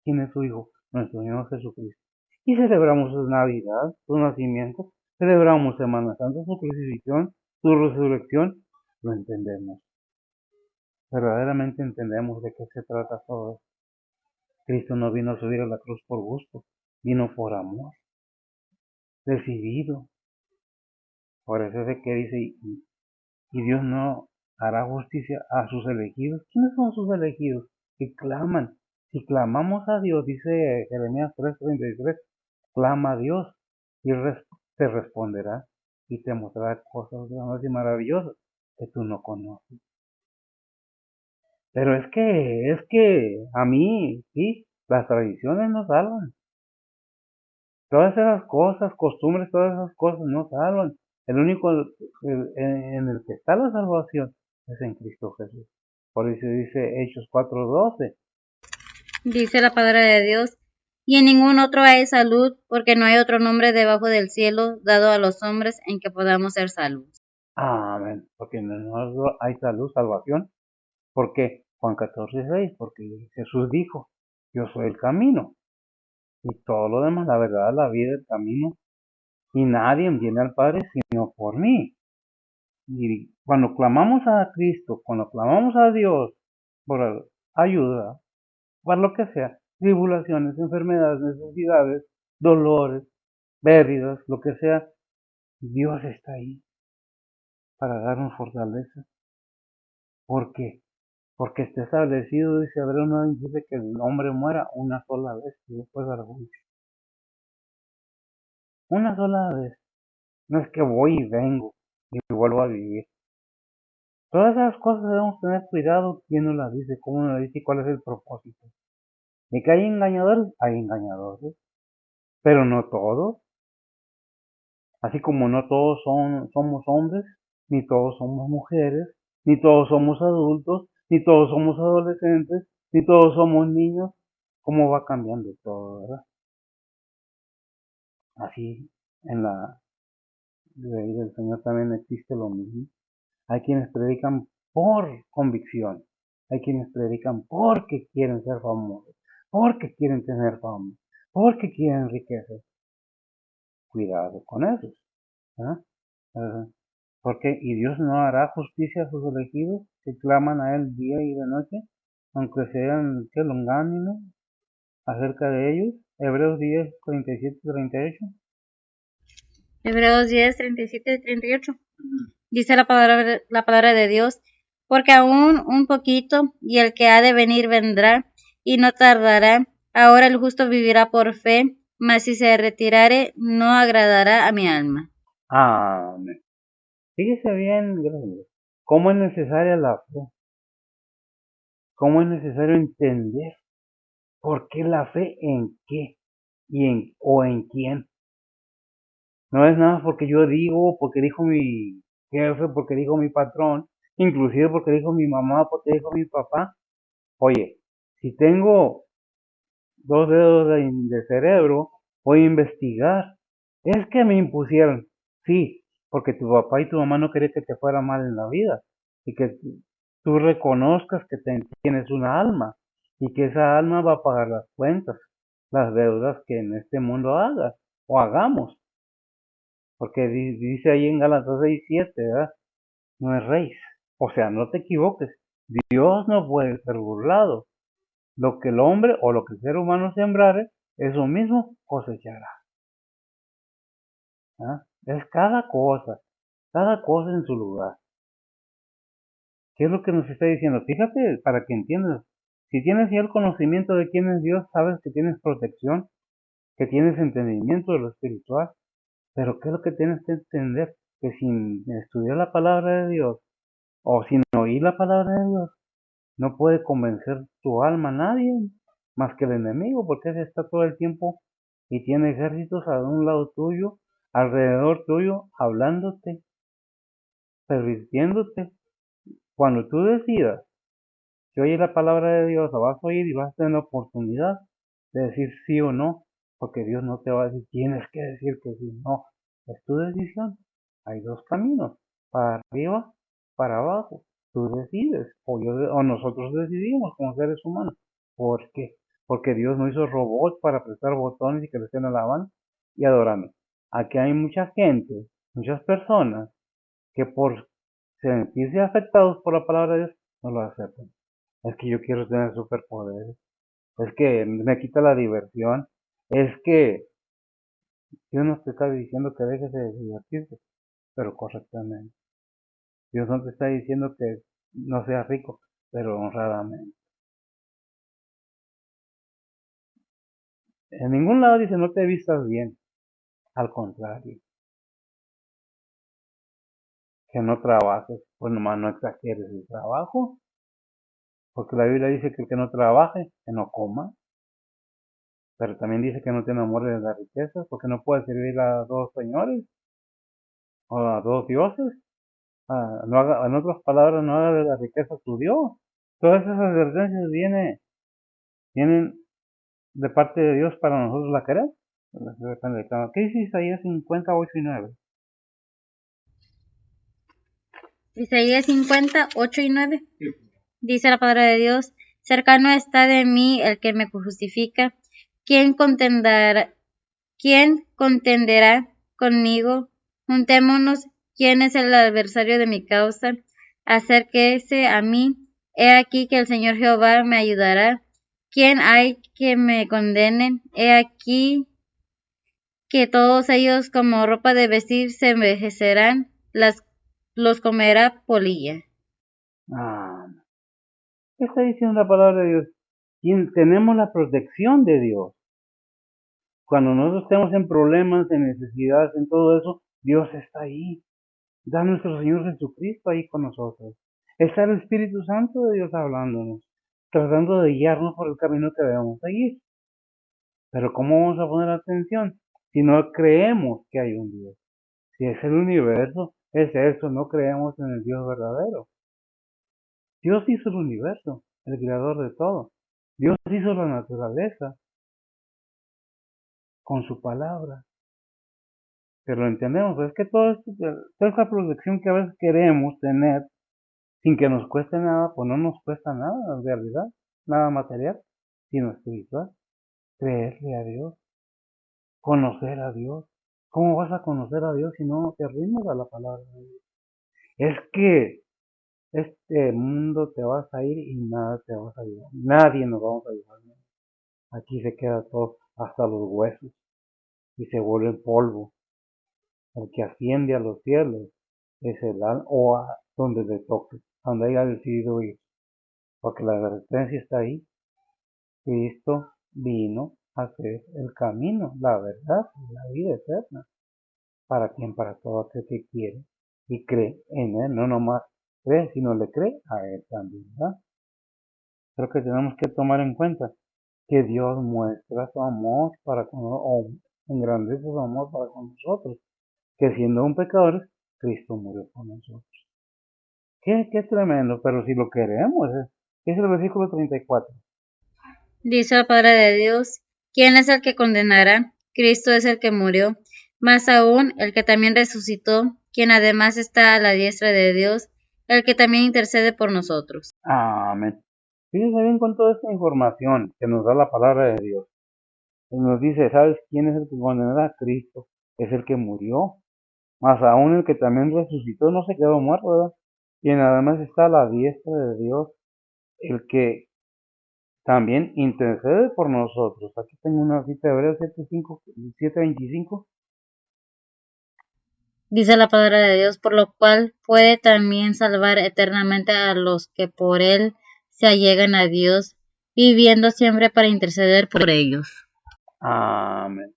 ¿Quién es su Hijo? Nuestro Señor Jesucristo. Y celebramos su Navidad, su nacimiento, celebramos Semana Santa, su crucifixión, su resurrección. Lo entendemos. Verdaderamente entendemos de qué se trata todo esto. Cristo no vino a subir a la cruz por gusto, vino por amor, decidido. Por eso es de que dice, y Dios no hará justicia a sus elegidos. ¿Quiénes son sus elegidos? Que claman. Si clamamos a Dios, dice Jeremías 3:33, clama a Dios y te responderá y te mostrará cosas grandes y maravillosas que tú no conoces. Pero es que a mí, sí, las tradiciones no salvan. Todas esas cosas, costumbres, todas esas cosas no salvan. El único en el que está la salvación es en Cristo Jesús. Por eso dice Hechos 4:12. Dice la palabra de Dios, y en ningún otro hay salud, porque no hay otro nombre debajo del cielo dado a los hombres en que podamos ser salvos. Amén. Porque en nosotros hay salud, salvación. ¿Por qué? Juan 14:6. Porque Jesús dijo, yo soy el camino. Y todo lo demás, la verdad, la vida, el camino. Y nadie viene al Padre sino por mí. Y cuando clamamos a Cristo, cuando clamamos a Dios por ayuda, por lo que sea, tribulaciones, enfermedades, necesidades, dolores, pérdidas, lo que sea, Dios está ahí para darnos fortaleza. ¿Por qué? Porque está establecido, dice Hebreo 9, dice que el hombre muera una sola vez y después al juicio. Una sola vez. No es que voy y vengo y vuelvo a vivir. Todas esas cosas debemos tener cuidado quién nos las dice, cómo nos las dice y cuál es el propósito. De que hay engañadores, pero no todos. Así como no todos somos hombres, ni todos somos mujeres, ni todos somos adultos, ni todos somos adolescentes, ni todos somos niños. ¿Cómo va cambiando todo, verdad? Así en la ley del Señor también existe lo mismo. Hay quienes predican por convicción, hay quienes predican porque quieren ser famosos, porque quieren tener fama, porque quieren riqueza. Cuidado con eso. ¿Ah? Porque y Dios no hará justicia a sus elegidos que claman a Él día y de noche, aunque sean que longánimes acerca de ellos. Hebreos 10:37-38. Hebreos 10, 37 y 38. Dice la palabra de Dios, porque aún un poquito, y el que ha de venir vendrá, y no tardará. Ahora el justo vivirá por fe, mas si se retirare, no agradará a mi alma. Amén. Fíjese bien, gracias. ¿Cómo es necesaria la fe? ¿Cómo es necesario entender por qué la fe en qué o en quién? No es nada porque yo digo, porque dijo mi jefe, porque dijo mi patrón, inclusive porque dijo mi mamá, porque dijo mi papá. Oye, si tengo 2 dedos de cerebro, voy a investigar. Es que me impusieron. Sí, porque tu papá y tu mamá no querían que te fuera mal en la vida y que tú reconozcas que tienes una alma y que esa alma va a pagar las cuentas, las deudas que en este mundo hagas o hagamos. Porque dice ahí en Gálatas 6:7, ¿verdad? No es rey. O sea, no te equivoques. Dios no puede ser burlado. Lo que el hombre o lo que el ser humano sembrare, eso mismo cosechará. ¿Ah? Es cada cosa en su lugar. ¿Qué es lo que nos está diciendo? Fíjate, para que entiendas. Si tienes ya el conocimiento de quién es Dios, sabes que tienes protección, que tienes entendimiento de lo espiritual. Pero ¿qué es lo que tienes que entender? Que sin estudiar la palabra de Dios o sin oír la palabra de Dios, no puede convencer tu alma a nadie más que el enemigo, porque ese está todo el tiempo y tiene ejércitos a un lado tuyo, alrededor tuyo, hablándote, pervirtiéndote. Cuando tú decidas que oyes la palabra de Dios, la vas a oír y vas a tener la oportunidad de decir sí o no, porque Dios no te va a decir, tienes que decir que sí, no, es tu decisión. Hay dos caminos, para arriba, para abajo. Tú decides, o nosotros decidimos como seres humanos. ¿Por qué? Porque Dios no hizo robots para apretar botones y que le estén alabando y adorando. Aquí hay mucha gente, muchas personas que por sentirse afectados por la palabra de Dios no lo aceptan. Es que yo quiero tener superpoderes, es que me quita la diversión, es que Dios no te está diciendo que dejes de divertirte, pero correctamente. Dios no te está diciendo que no seas rico, pero honradamente. En ningún lado dice no te vistas bien, al contrario, que no trabajes, pues nomás no exageres el trabajo, porque la Biblia dice que el que no trabaje, que no coma, pero también dice que no te enamores de las riquezas, porque no puedes servir a dos señores o a dos dioses. No haga, en otras palabras, no haga de la riqueza tu Dios. Todas esas advertencias vienen de parte de Dios para nosotros la querer. Depende de cada. ¿Qué dice Isaías 50:8 y 9? Isaías 50:8 y 9. Dice la palabra de Dios: cercano está de mí el que me justifica. ¿Quién contenderá, quién contenderá conmigo? Juntémonos. ¿Quién es el adversario de mi causa? Acérquese a mí. He aquí que el Señor Jehová me ayudará. ¿Quién hay que me condene? He aquí que todos ellos como ropa de vestir se envejecerán, los comerá polilla. Ah, ¿qué está diciendo la palabra de Dios? Tenemos la protección de Dios. Cuando nosotros estemos en problemas, en necesidades, en todo eso, Dios está ahí. Está nuestro Señor Jesucristo ahí con nosotros. Está el Espíritu Santo de Dios hablándonos, tratando de guiarnos por el camino que debemos seguir. Pero ¿cómo vamos a poner atención si no creemos que hay un Dios? Si es el universo, es eso, no creemos en el Dios verdadero. Dios hizo el universo, el creador de todo. Dios hizo la naturaleza con su palabra. Pero lo entendemos, es que toda esta protección que a veces queremos tener sin que nos cueste nada, pues no nos cuesta nada en realidad, nada material, sino espiritual. Creerle a Dios, conocer a Dios. ¿Cómo vas a conocer a Dios si no te rindes a la palabra de Dios? Es que este mundo te vas a ir y nada te vas a ayudar. Nadie nos vamos a ayudar. Aquí se queda todo, hasta los huesos, y se vuelve polvo. El que asciende a los cielos es el alma, o a donde le toque, donde haya decidido ir. Porque la advertencia está ahí. Cristo vino a ser el camino, la verdad y la vida eterna. ¿Para quien? Para todo aquel que quiere y cree en Él. No nomás cree, sino le cree a Él también, ¿verdad? Creo que tenemos que tomar en cuenta que Dios muestra su amor para con o engrandece su amor para con nosotros, que siendo un pecador, Cristo murió por nosotros. Qué tremendo, pero si lo queremos, es el versículo 34. Dice la palabra de Dios: ¿quién es el que condenará? Cristo es el que murió, más aún el que también resucitó, quien además está a la diestra de Dios, el que también intercede por nosotros. Amén. Fíjense bien con toda esta información que nos da la palabra de Dios. Y nos dice, ¿sabes quién es el que condenará? Cristo. Es el que murió. Más aún el que también resucitó, no se quedó muerto, ¿verdad? Quien además está a la diestra de Dios, el que también intercede por nosotros. Aquí tengo una cita de Hebreos 7:25. Dice la palabra de Dios: por lo cual puede también salvar eternamente a los que por él se allegan a Dios, viviendo siempre para interceder por ellos. Amén.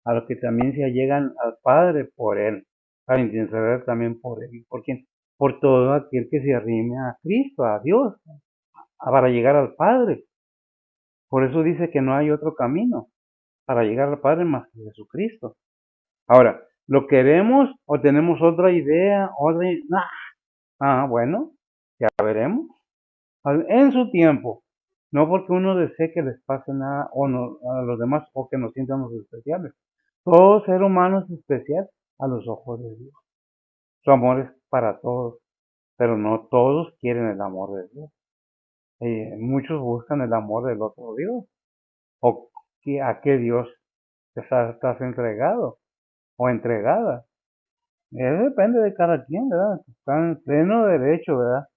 A los que también se allegan al Padre por Él, para interceder también por Él. ¿Por quién? Por todo aquel que se arrime a Cristo, a Dios, para llegar al Padre. Por eso dice que no hay otro camino para llegar al Padre más que Jesucristo. Ahora, ¿Lo queremos o tenemos otra idea? Bueno, ya veremos. En su tiempo. No porque uno desee que les pase nada o no, a los demás o que nos sientamos especiales. Todo ser humano es especial a los ojos de Dios. Su amor es para todos, pero no todos quieren el amor de Dios. Muchos buscan el amor del otro Dios. ¿O a qué Dios estás entregado o entregada? Depende de cada quien, ¿verdad? Está en pleno derecho, ¿verdad?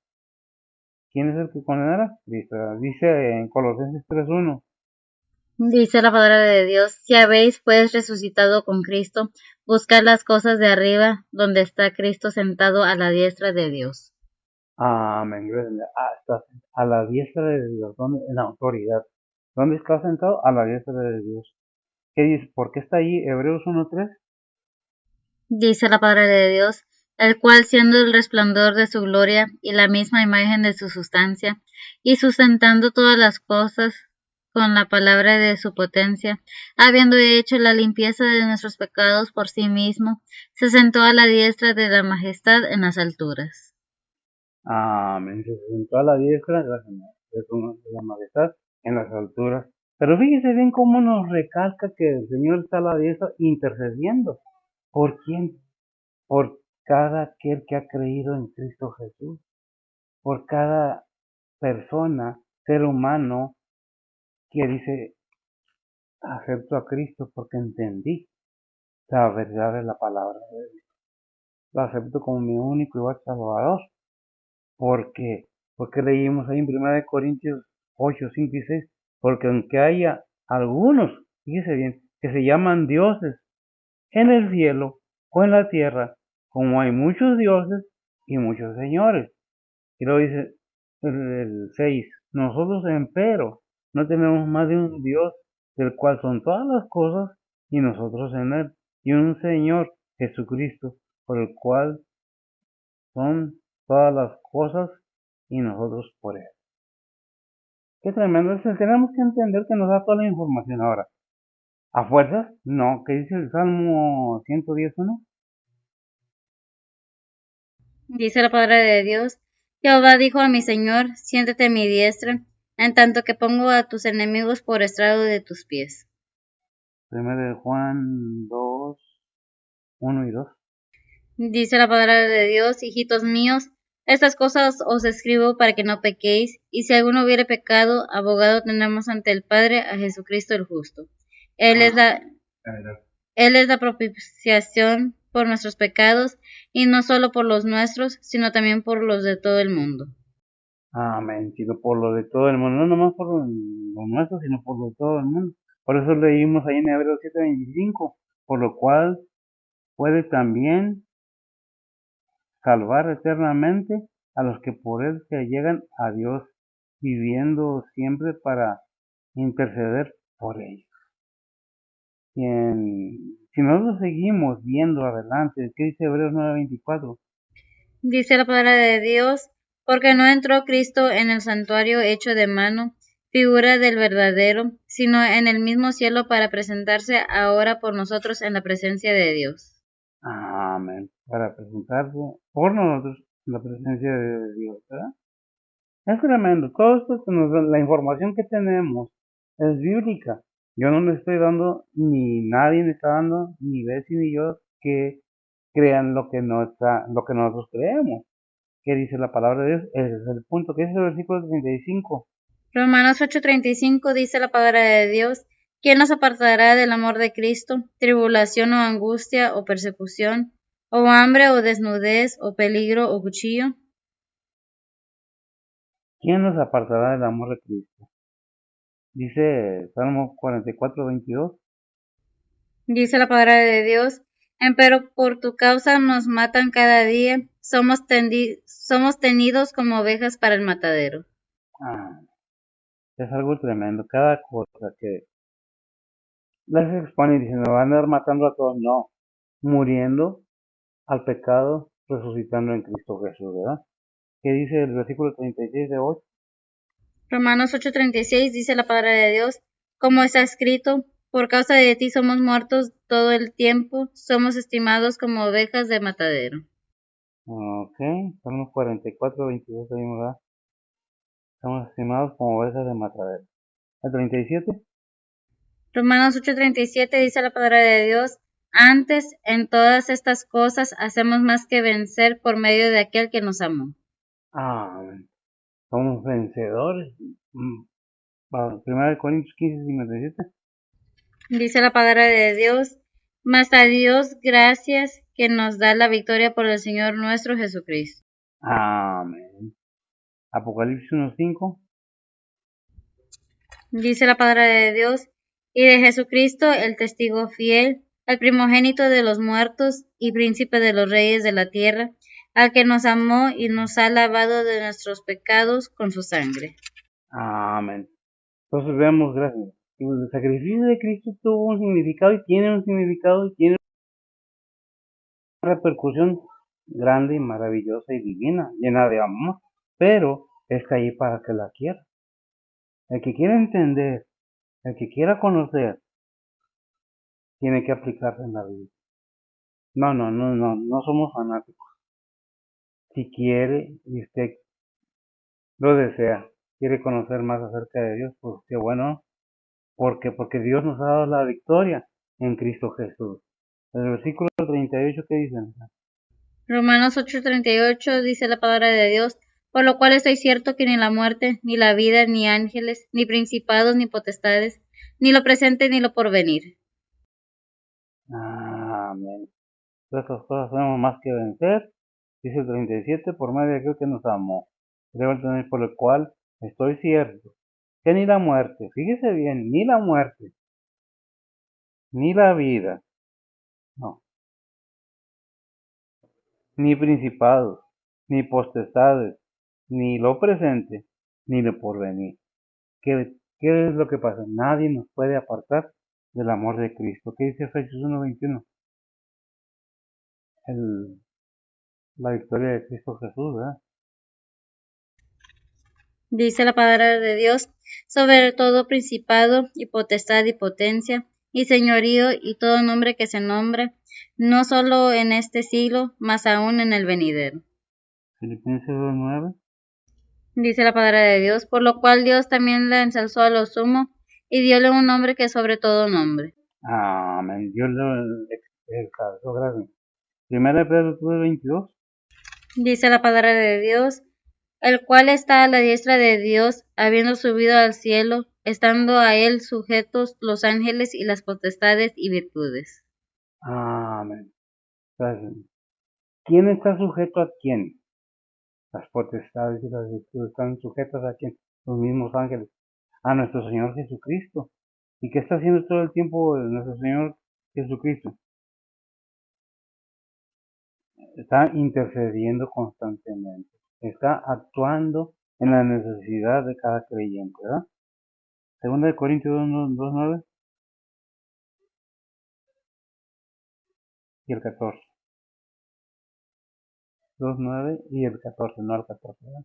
¿Quién es el que condenará? Dice en Colosenses 3:1. Dice la palabra de Dios, si habéis pues resucitado con Cristo, buscad las cosas de arriba, donde está Cristo sentado a la diestra de Dios. Amén. Está a la diestra de Dios, en la autoridad. ¿Dónde está sentado? A la diestra de Dios. ¿Qué dice? ¿Por qué está ahí Hebreos 1:3? Dice la palabra de Dios, el cual siendo el resplandor de su gloria y la misma imagen de su sustancia, y sustentando todas las cosas con la palabra de su potencia, habiendo hecho la limpieza de nuestros pecados por sí mismo, se sentó a la diestra de la majestad en las alturas. Amén. Se sentó a la diestra de la majestad en las alturas. Pero fíjese bien cómo nos recalca que el Señor está a la diestra intercediendo. ¿Por quién? Por cada aquel que ha creído en Cristo Jesús. Por cada persona, ser humano, que dice, acepto a Cristo porque entendí la verdad de la palabra de Dios. Lo acepto como mi único y igual Salvador. ¿Por qué? Porque leímos ahí en 1 Corintios 8, 5 y 6. Porque aunque haya algunos, fíjese bien, que se llaman dioses en el cielo o en la tierra, como hay muchos dioses y muchos señores. Y luego dice el 6, nosotros empero no tenemos más de un Dios del cual son todas las cosas y nosotros en él, y un Señor Jesucristo por el cual son todas las cosas y nosotros por él. Qué tremendo es. Tenemos que entender que nos da toda la información ahora. ¿A fuerzas? No. ¿Qué dice el Salmo 110:1? Dice la palabra de Dios, Jehová dijo a mi Señor, siéntate a mi diestra, en tanto que pongo a tus enemigos por estrado de tus pies. 1 Juan 2:1 y 2. Dice la palabra de Dios, hijitos míos, estas cosas os escribo para que no pequéis, y si alguno hubiere pecado, abogado tenemos ante el Padre a Jesucristo el justo. Él es la, Él es la propiciación por nuestros pecados, y no solo por los nuestros, sino también por los de todo el mundo. Amén. Sino por lo de todo el mundo. No nomás por lo nuestro, sino por lo de todo el mundo. Por eso leímos ahí en Hebreos 7:25. Por lo cual puede también salvar eternamente a los que por él se llegan a Dios, viviendo siempre para interceder por ellos. Si nosotros seguimos viendo adelante, ¿qué dice Hebreos 9:24? Dice la palabra de Dios, porque no entró Cristo en el santuario hecho de mano, figura del verdadero, sino en el mismo cielo para presentarse ahora por nosotros en la presencia de Dios. Amén. Para presentarse por nosotros en la presencia de Dios, ¿verdad? Es tremendo. Todo esto, la información que tenemos es bíblica. Yo no le estoy dando, ni nadie me está dando, ni Bessie ni yo, que crean lo que nosotros creemos. ¿Qué dice la palabra de Dios? Ese es el punto. ¿Qué dice el versículo 35? Romanos 8:35 dice la palabra de Dios, ¿quién nos apartará del amor de Cristo? Tribulación o angustia o persecución, o hambre o desnudez o peligro o cuchillo. ¿Quién nos apartará del amor de Cristo? Dice Salmo 44:22. Dice la palabra de Dios, empero por tu causa nos matan cada día, somos tenidos como ovejas para el matadero. Ah, es algo tremendo. Cada cosa que les expone y dicen, me van a andar matando a todos. No, muriendo al pecado, resucitando en Cristo Jesús, ¿verdad? ¿Qué dice el versículo 36 de hoy? Romanos 8:36 dice la palabra de Dios, como está escrito, Por causa de ti somos muertos todo el tiempo, somos estimados como ovejas de matadero. Ok, Salmos 44, 22, ¿verdad? Estamos estimados como ovejas de matadero. ¿El 37? Romanos 8:37 dice la palabra de Dios, antes en todas estas cosas hacemos más que vencer por medio de aquel que nos amó. Amén. Somos vencedores. Primera de Corintios 15, 57. Dice la palabra de Dios, mas a Dios gracias que nos da la victoria por el Señor nuestro Jesucristo. Amén. Apocalipsis 1:5. Dice la palabra de Dios, y de Jesucristo el testigo fiel, al primogénito de los muertos y príncipe de los reyes de la tierra, al que nos amó y nos ha lavado de nuestros pecados con su sangre. Amén. Entonces veamos, gracias. El sacrificio de Cristo tuvo un significado y tiene un significado y tiene una repercusión grande y maravillosa y divina, llena de amor, pero está ahí para que la quiera. El que quiera entender, el que quiera conocer, tiene que aplicarse en la vida. No somos fanáticos. Si quiere y usted lo desea, quiere conocer más acerca de Dios, pues qué bueno, porque Dios nos ha dado la victoria en Cristo Jesús. El versículo 38, ¿qué dicen? Romanos 8:38 dice la palabra de Dios, por lo cual estoy cierto que ni la muerte, ni la vida, ni ángeles, ni principados, ni potestades, ni lo presente, ni lo porvenir. Amén. Todas estas cosas tenemos más que vencer, dice el 37, por medio de aquel que nos amó. Creo el tener por el cual estoy cierto que ni la muerte, fíjese bien, ni la muerte, ni la vida, no, ni principados, ni potestades, ni lo presente, ni lo porvenir. ¿Qué es lo que pasa? Nadie nos puede apartar del amor de Cristo. ¿Qué dice Efesios 1:21? La victoria de Cristo Jesús, ¿verdad? Dice la palabra de Dios, sobre todo principado y potestad y potencia y señorío y todo nombre que se nombra, no solo en este siglo, mas aún en el venidero. Filipenses 2:9. Dice la palabra de Dios, por lo cual Dios también le ensalzó a lo sumo y diole un nombre que es sobre todo nombre. Amén. Dios lo exaltó, gracias. Primera de Pedro 2:22. Dice la palabra de Dios, el cual está a la diestra de Dios, habiendo subido al cielo, estando a él sujetos los ángeles y las potestades y virtudes. Amén. Gracias. ¿Quién está sujeto a quién? Las potestades y las virtudes están sujetas a quién? Los mismos ángeles. A nuestro Señor Jesucristo. ¿Y qué está haciendo todo el tiempo nuestro Señor Jesucristo? Está intercediendo constantemente. Está actuando en la necesidad de cada creyente, ¿verdad? Segunda de Corintios 2:9 y el 14. 2:9 y el 14, no el 14, ¿verdad?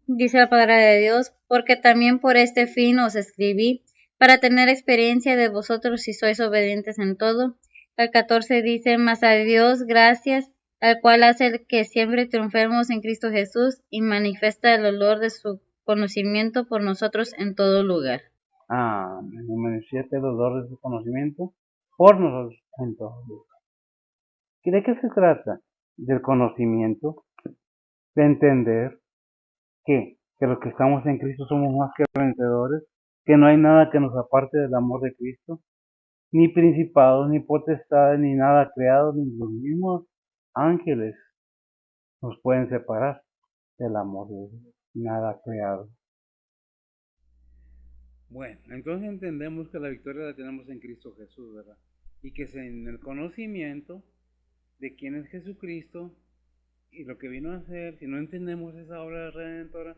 Dice la palabra de Dios, porque también por este fin os escribí, para tener experiencia de vosotros si sois obedientes en todo. El 14 dice, mas a Dios gracias, al cual hace que siempre triunfemos en Cristo Jesús y manifiesta el olor de su conocimiento por nosotros en todo lugar. Amén. Y manifiesta el dolor de su conocimiento por nosotros en todo lugar. ¿Y de qué se trata? Del conocimiento, de entender que los que estamos en Cristo somos más que vencedores, que no hay nada que nos aparte del amor de Cristo, ni principados, ni potestades, ni nada creado, ni los mismos ángeles nos pueden separar del amor de Dios, nada creado. Bueno, entonces entendemos que la victoria la tenemos en Cristo Jesús, ¿verdad? Y que es en el conocimiento de quién es Jesucristo y lo que vino a hacer. Si no entendemos esa obra redentora,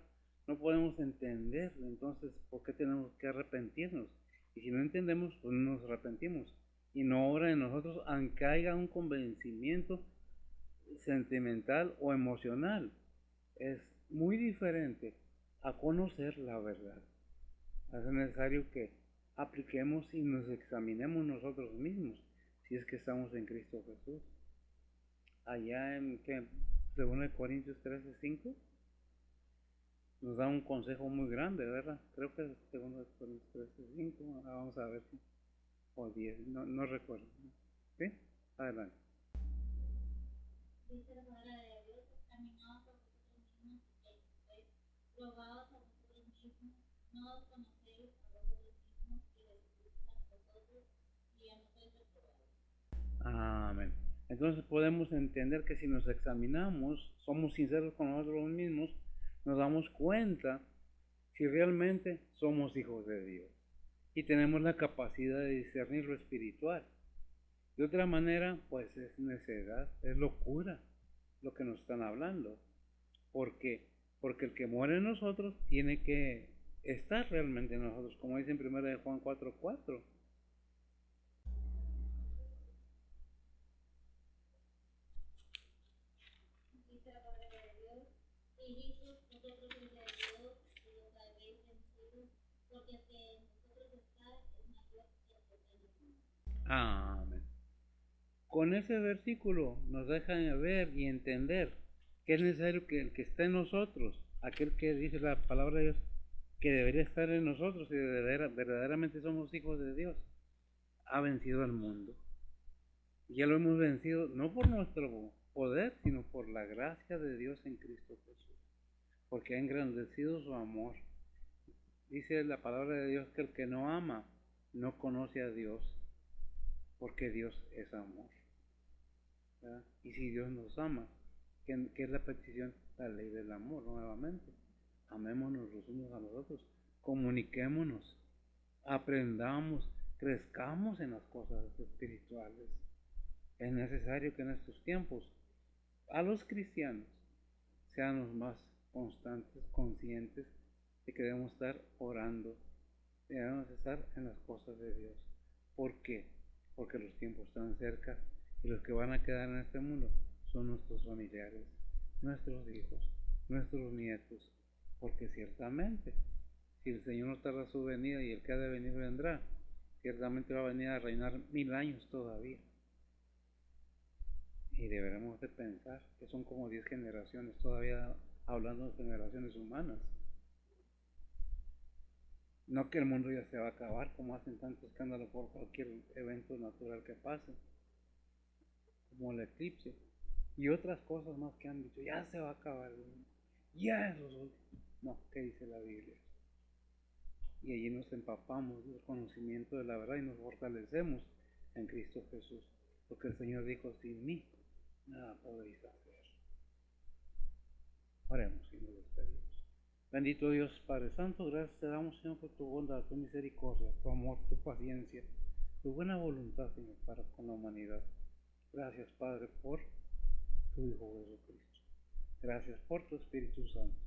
no podemos entenderlo. Entonces, ¿por qué tenemos que arrepentirnos? Y si no entendemos, pues no nos arrepentimos. Y no obra en nosotros, aunque haya un convencimiento sentimental o emocional. Es muy diferente a conocer la verdad. Es necesario que apliquemos y nos examinemos nosotros mismos, si es que estamos en Cristo Jesús. Allá en que, según el Corintios 13:5, nos da un consejo muy grande, ¿verdad? Creo que es según el Corintios 13:5, vamos a ver si, o 10, no recuerdo. ¿Sí? Adelante. Dice la palabra de Dios: examinaos a vosotros mismos y probaos a vosotros mismos, no os conocéis a vosotros mismos y Jesucristo a vosotros, y ya no sois reprobados. Amén. Entonces podemos entender que si nos examinamos, somos sinceros con nosotros mismos, nos damos cuenta si realmente somos hijos de Dios y tenemos la capacidad de discernir lo espiritual. De otra manera, pues es necedad, es locura lo que nos están hablando. ¿Por qué? Porque el que muere en nosotros tiene que estar realmente en nosotros, como dice en 1 Juan 4:4. Dice la palabra de Dios: hijitos, vosotros sois de Dios y los habéis vencido, porque el que en nosotros está es mayor que el que está en el mundo. Amén. Con ese versículo nos dejan ver y entender que es necesario que el que está en nosotros, aquel que dice la palabra de Dios, que debería estar en nosotros y verdaderamente somos hijos de Dios, ha vencido al mundo. Y ya lo hemos vencido no por nuestro poder, sino por la gracia de Dios en Cristo Jesús, porque ha engrandecido su amor. Dice la palabra de Dios que el que no ama no conoce a Dios, porque Dios es amor. ¿Verdad? Y si Dios nos ama, ¿qué es la petición? La ley del amor, nuevamente. Amémonos los unos a los otros, comuniquémonos, aprendamos, crezcamos en las cosas espirituales. Es necesario que en estos tiempos a los cristianos seamos más constantes, conscientes de que debemos estar orando, debemos estar en las cosas de Dios. ¿Por qué? Porque los tiempos están cerca y los que van a quedar en este mundo son nuestros familiares, nuestros hijos, nuestros nietos, porque ciertamente, si el Señor no tarda su venida y el que ha de venir vendrá, ciertamente va a venir a reinar 1000 años todavía. Y deberemos de pensar que son como 10 generaciones, todavía hablando de generaciones humanas. No que el mundo ya se va a acabar, como hacen tanto escándalo por cualquier evento natural que pase, como el eclipse y otras cosas más que han dicho, ya se va a acabar el mundo, ya es los últimos. No, ¿qué dice la Biblia? Y allí nos empapamos del conocimiento de la verdad y nos fortalecemos en Cristo Jesús, porque el Señor dijo: sin mí nada podéis hacer. Oremos y nos despedimos. Bendito Dios Padre Santo, gracias te damos, Señor, por tu bondad, tu misericordia, tu amor, tu paciencia, tu buena voluntad, Señor, para con la humanidad. Gracias, Padre, por tu Hijo Jesucristo. Gracias por tu Espíritu Santo.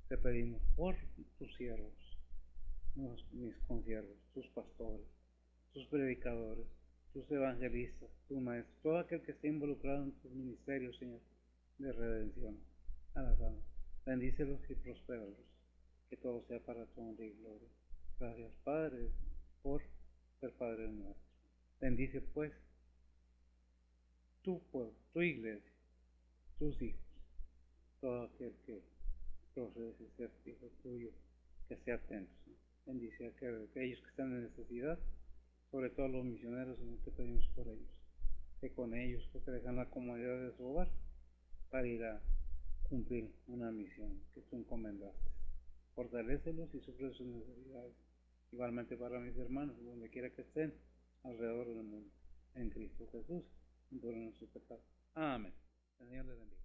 Te pedimos por tus siervos, mis consiervos, tus pastores, tus predicadores, tus evangelistas, tu maestro, todo aquel que esté involucrado en tus ministerios, Señor, de redención a las almas. Bendícelos y prospéralos, que todo sea para tu honra y gloria. Gracias, Padre, por ser Padre nuestro. Bendice, pues, tu pueblo, tu iglesia, tus hijos, todo aquel que procede de ser hijo tuyo, que esté atento. Bendice a aquellos que están en necesidad, sobre todo a los misioneros, Señor, te pedimos por ellos, que con ellos, que dejan la comodidad de su hogar para ir a cumplir una misión que tú encomendaste. Fortalécelos y suple sus necesidades. Igualmente para mis hermanos, donde quiera que estén, alrededor del mundo, en Cristo Jesús, por nuestro pecado. Amén. El Señor les bendiga.